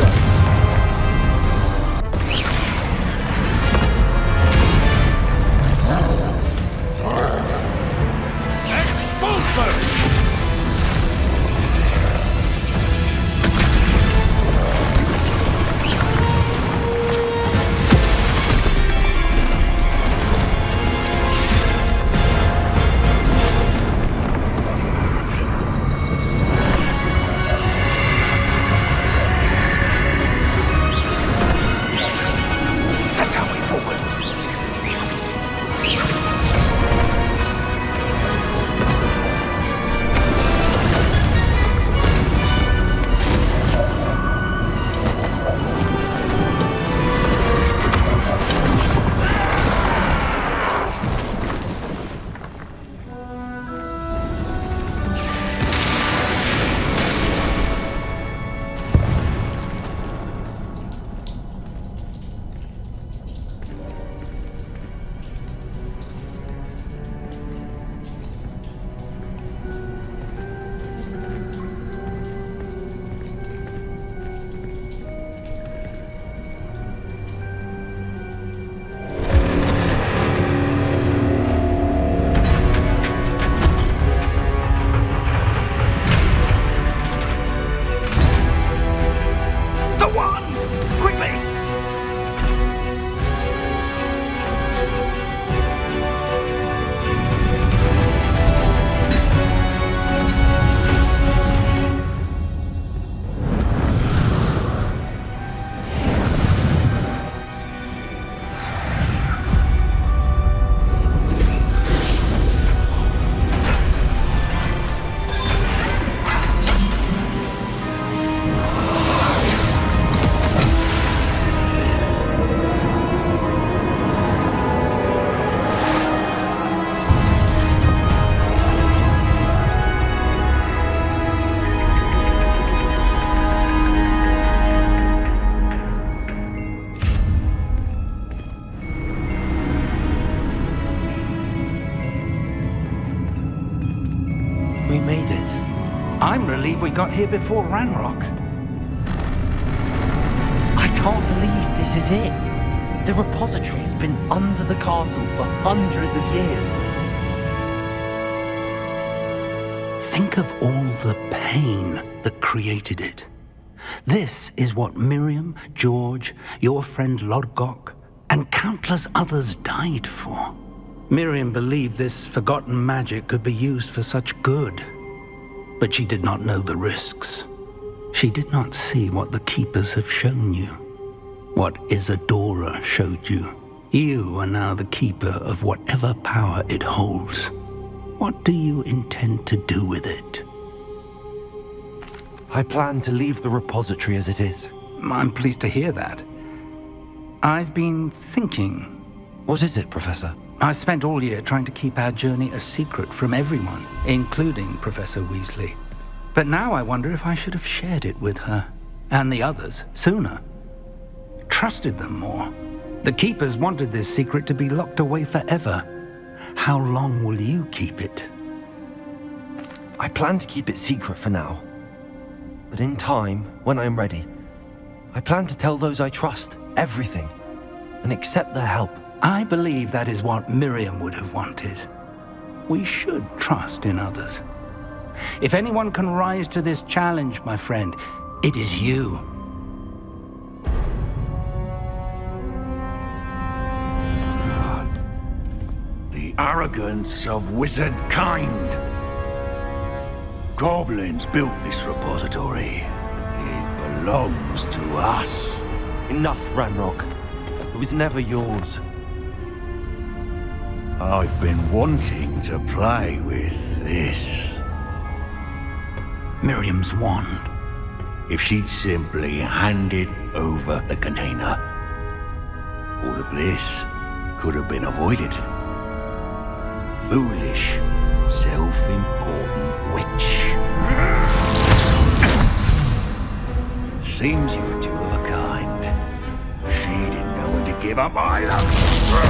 We made it. I'm relieved we got here before Ranrock. I can't believe this is it. The repository has been under the castle for hundreds of years. Think of all the pain that created it. This is what Miriam, George, your friend Lodgok, and countless others died for. Miriam believed this forgotten magic could be used for such good. but she did not know the risks. She did not see what the Keepers have shown you, what Isadora showed you. You are now the Keeper of whatever power it holds. What do you intend to do with it? I plan to leave the repository as it is. I'm pleased to hear that. I've been thinking. What is it, Professor? I spent all year trying to keep our journey a secret from everyone, including Professor Weasley. But now I wonder if I should have shared it with her, and the others, sooner. Trusted them more. The Keepers wanted this secret to be locked away forever. How long will you keep it? I plan to keep it secret for now. But in time, when I'm ready, I plan to tell those I trust everything and accept their help. I believe that is what Miriam would have wanted. We should trust in others. If anyone can rise to this challenge, my friend, it is you. The arrogance of wizard kind. Goblins built this repository. It belongs to us. Enough, Ranrok. It was never yours. I've been wanting to play with this. Miriam's wand. If she'd simply handed over the container, all of this could have been avoided. Foolish, self-important witch. Seems you were two of a kind. She didn't know when to give up either.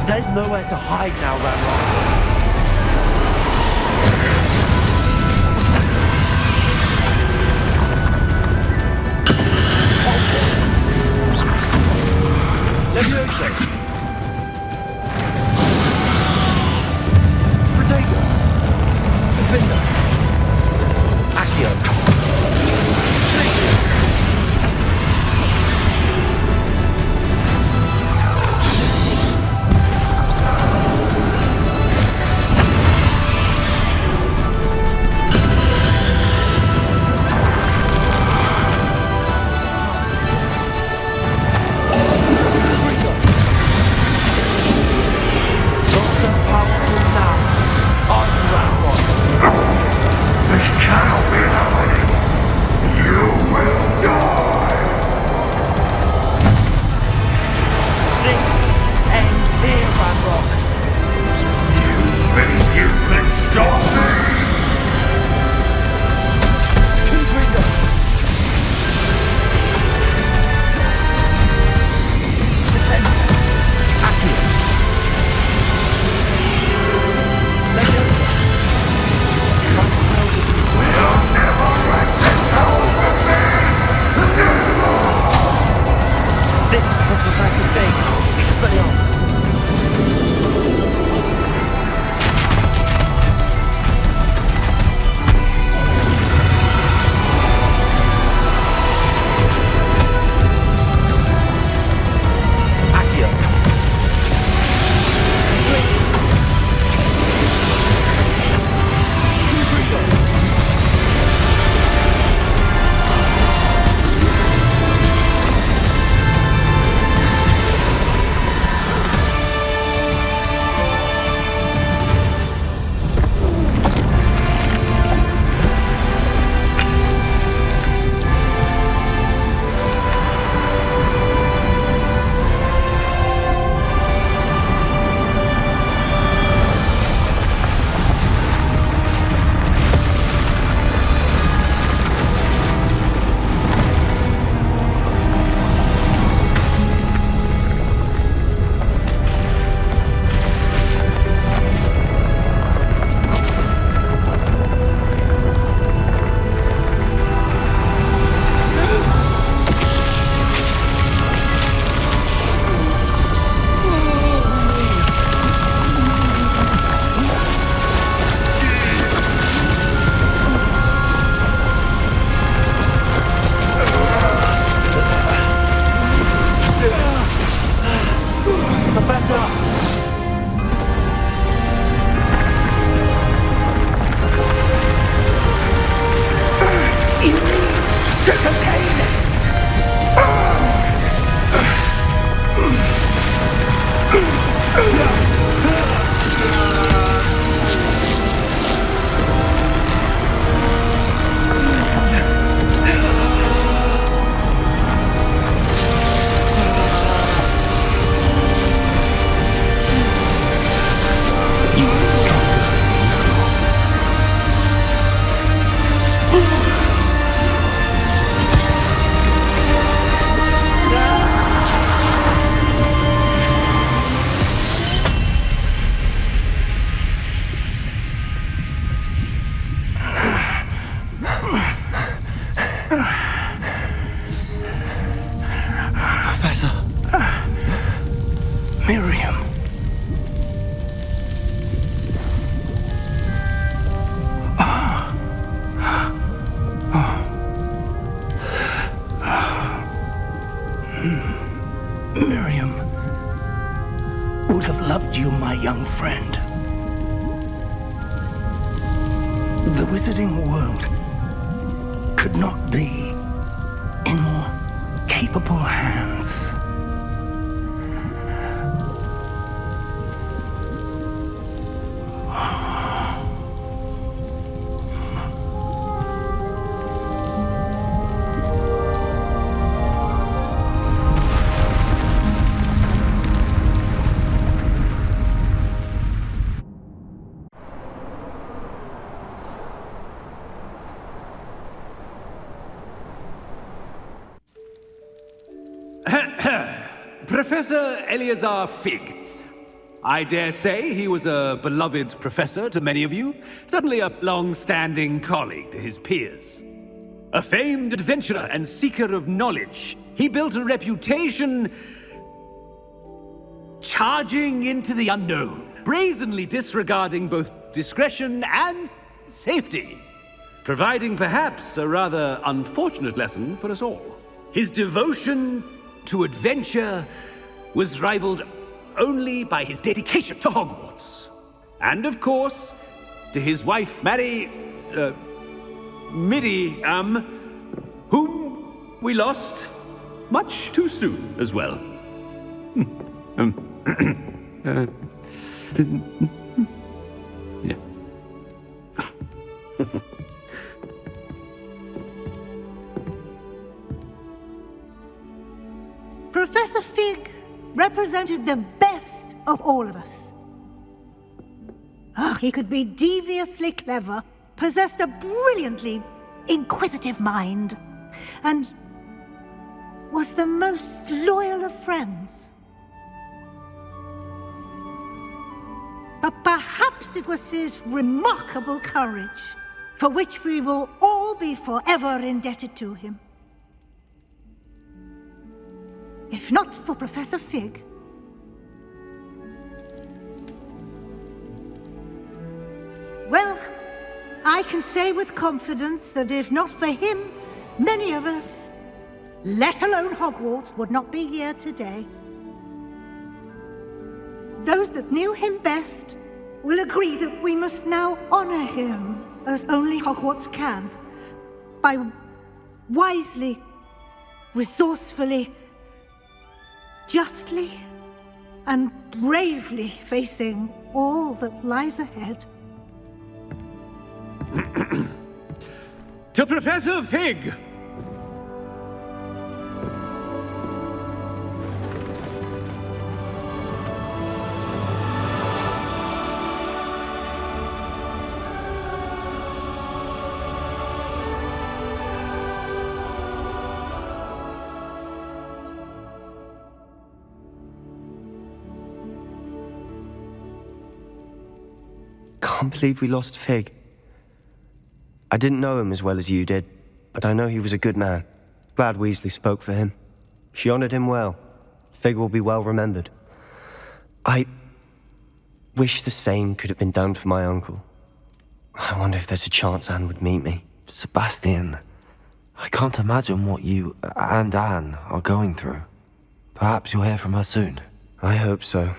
There's nowhere to hide now, Ranrok. Leviosa! Protego! Defender! Accio! Places! Miriam would have loved you, my young friend. The wizarding world could not be in more capable hands. Professor Eleazar Fig, I dare say he was a beloved professor to many of you, certainly a long-standing colleague to his peers. A famed adventurer and seeker of knowledge, he built a reputation charging into the unknown, brazenly disregarding both discretion and safety, providing perhaps a rather unfortunate lesson for us all. His devotion to adventure was rivaled only by his dedication to Hogwarts. And of course, to his wife, Middy, whom we lost much too soon as well. Yeah. Professor Fig represented the best of all of us. He could be deviously clever, possessed a brilliantly inquisitive mind, and was the most loyal of friends. But perhaps it was his remarkable courage, for which we will all be forever indebted to him. If not for Professor Fig, well, I can say with confidence that if not for him, many of us, let alone Hogwarts, would not be here today. Those that knew him best will agree that we must now honor him as only Hogwarts can, by wisely, resourcefully, justly, and bravely facing all that lies ahead. To Professor Fig! Can't believe we lost Fig. I didn't know him as well as you did, but I know he was a good man. Glad Weasley spoke for him. She honored him well. Fig will be well remembered. I wish the same could have been done for my uncle. I wonder if there's a chance Anne would meet me. Sebastian, I can't imagine what you and Anne are going through. Perhaps you'll hear from her soon. I hope so.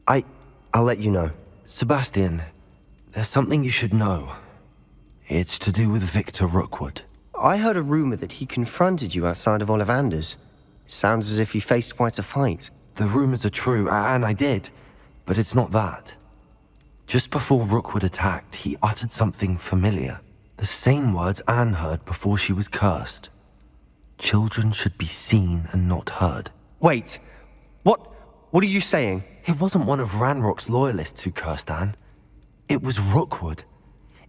I'll let you know. Sebastian, there's something you should know. It's to do with Victor Rookwood. I heard a rumor that he confronted you outside of Ollivander's. Sounds as if he faced quite a fight. The rumors are true, and I did, but it's not that. Just before Rookwood attacked, he uttered something familiar. The same words Anne heard before she was cursed. Children should be seen and not heard. Wait, what are you saying? It wasn't one of Ranrock's loyalists who cursed Anne. It was Rookwood.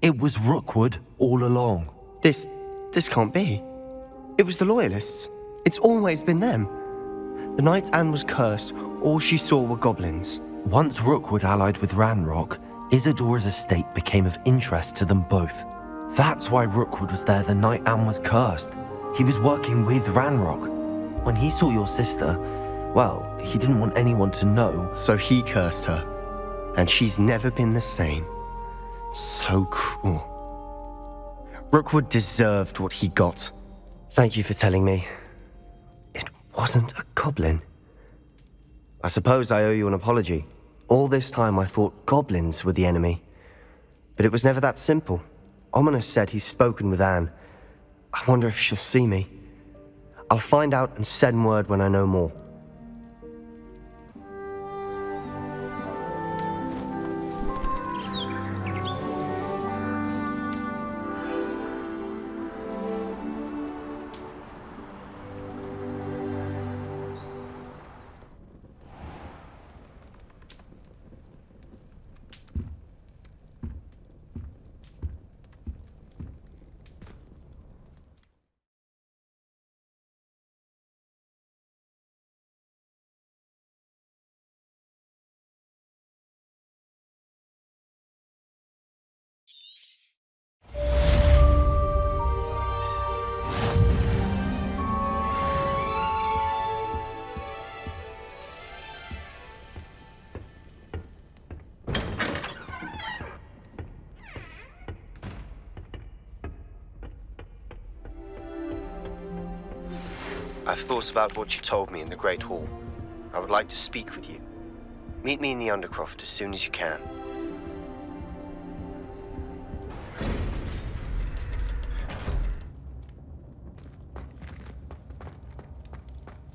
It was Rookwood all along. This can't be. It was the Loyalists. It's always been them. The night Anne was cursed, all she saw were goblins. Once Rookwood allied with Ranrock, Isadora's estate became of interest to them both. That's why Rookwood was there the night Anne was cursed. He was working with Ranrock. When he saw your sister, well, he didn't want anyone to know. So he cursed her. And she's never been the same. So cruel. Rookwood deserved what he got. Thank you for telling me. It wasn't a goblin. I suppose I owe you an apology. All this time I thought goblins were the enemy. But it was never that simple. Ominous said he's spoken with Anne. I wonder if she'll see me. I'll find out and send word when I know more. I've thought about what you told me in the Great Hall. I would like to speak with you. Meet me in the Undercroft as soon as you can.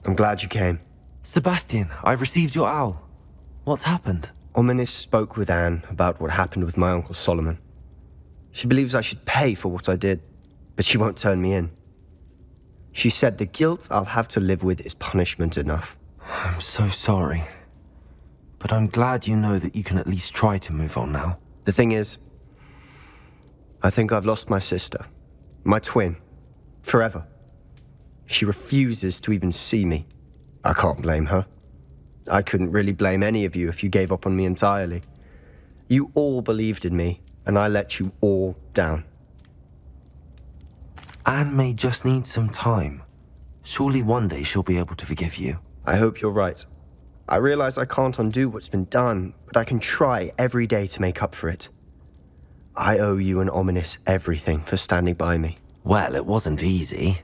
I'm glad you came. Sebastian, I've received your owl. What's happened? Ominis spoke with Anne about what happened with my Uncle Solomon. She believes I should pay for what I did, but she won't turn me in. She said the guilt I'll have to live with is punishment enough. I'm so sorry. But I'm glad you know that you can at least try to move on now. The thing is, I think I've lost my sister, my twin, forever. She refuses to even see me. I can't blame her. I couldn't really blame any of you if you gave up on me entirely. You all believed in me, and I let you all down. Anne may just need some time. Surely one day she'll be able to forgive you. I hope you're right. I realize I can't undo what's been done, but I can try every day to make up for it. I owe you and Ominis everything for standing by me. Well, it wasn't easy,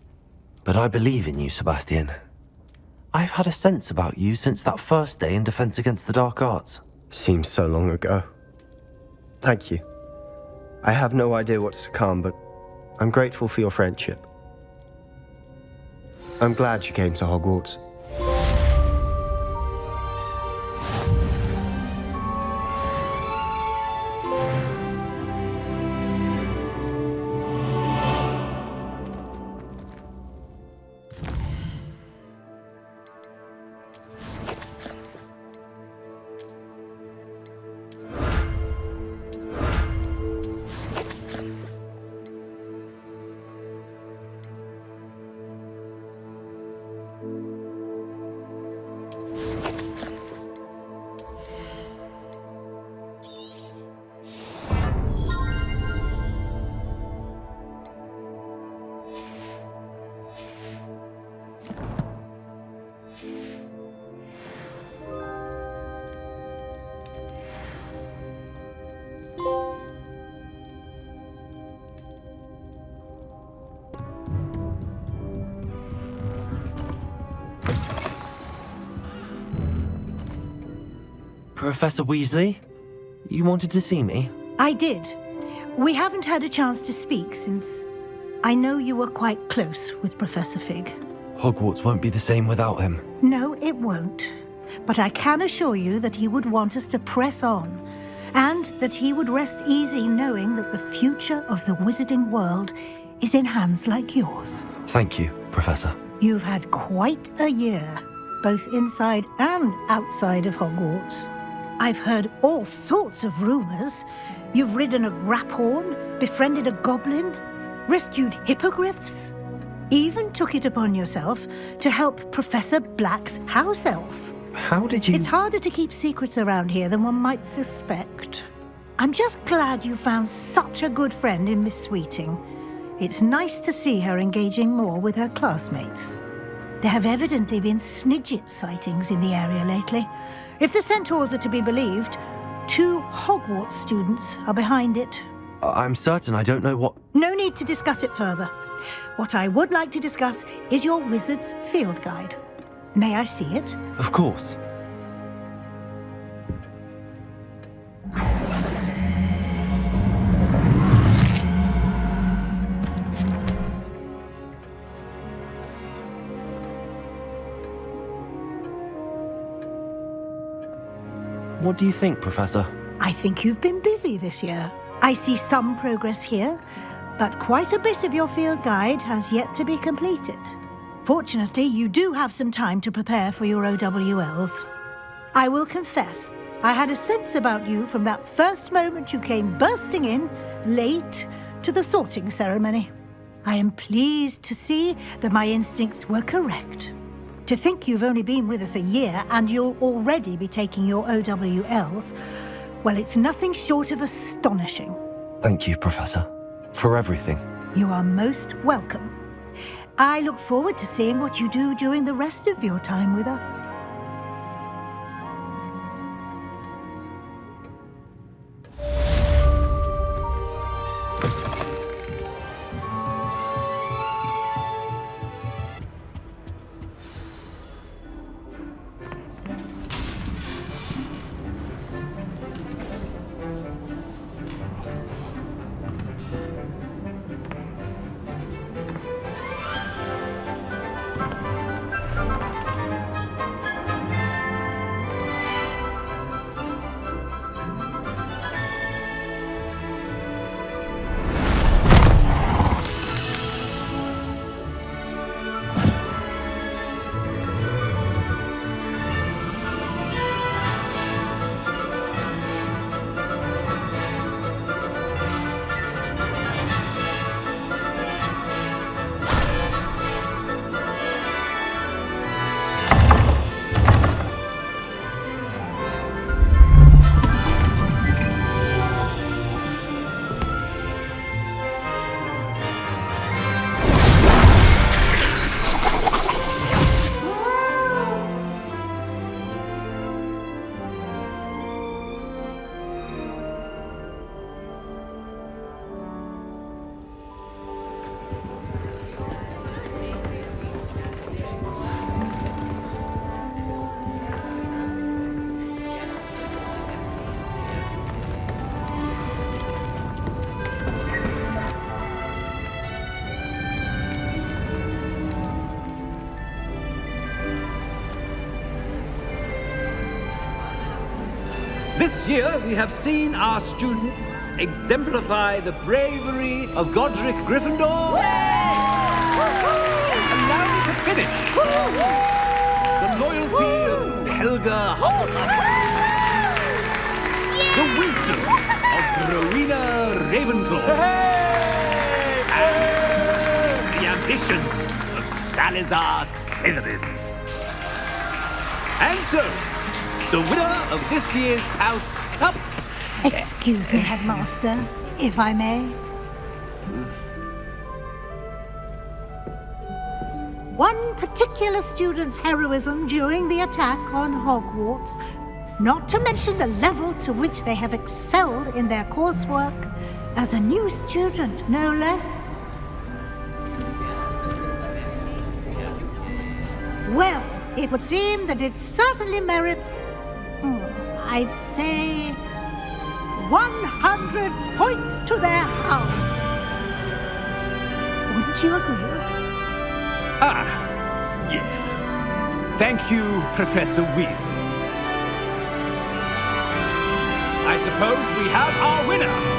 but I believe in you, Sebastian. I've had a sense about you since that first day in Defense Against the Dark Arts. Seems so long ago. Thank you. I have no idea what's to come, but I'm grateful for your friendship. I'm glad you came to Hogwarts. Professor Weasley? You wanted to see me? I did. We haven't had a chance to speak since I know you were quite close with Professor Fig. Hogwarts won't be the same without him. No, it won't. But I can assure you that he would want us to press on, and that he would rest easy knowing that the future of the wizarding world is in hands like yours. Thank you, Professor. You've had quite a year, both inside and outside of Hogwarts. I've heard all sorts of rumors. You've ridden a graphorn, befriended a goblin, rescued hippogriffs, even took it upon yourself to help Professor Black's house elf. How did you... It's harder to keep secrets around here than one might suspect. I'm just glad you found such a good friend in Miss Sweeting. It's nice to see her engaging more with her classmates. There have evidently been snidget sightings in the area lately. If the centaurs are to be believed, 2 Hogwarts students are behind it. I'm certain I don't know what... No need to discuss it further. What I would like to discuss is your wizard's field guide. May I see it? Of course. What do you think, Professor? I think you've been busy this year. I see some progress here, but quite a bit of your field guide has yet to be completed. Fortunately, you do have some time to prepare for your OWLs. I will confess, I had a sense about you from that first moment you came bursting in, late, to the sorting ceremony. I am pleased to see that my instincts were correct. To think you've only been with us a year and you'll already be taking your OWLs, well, it's nothing short of astonishing. Thank you, Professor, for everything. You are most welcome. I look forward to seeing what you do during the rest of your time with us. This year, we have seen our students exemplify the bravery of Godric Gryffindor. Allow me to finish. The loyalty of Helga Hufflepuff. The wisdom of Rowena Ravenclaw. And the ambition of Salazar Slytherin. And so, the winner of this year's House Cup... Excuse me, Headmaster, if I may. One particular student's heroism during the attack on Hogwarts, not to mention the level to which they have excelled in their coursework, as a new student, no less. Well, it would seem that it certainly merits, I'd say, 100 points to their house. Wouldn't you agree? Ah, yes. Thank you, Professor Weasley. I suppose we have our winner.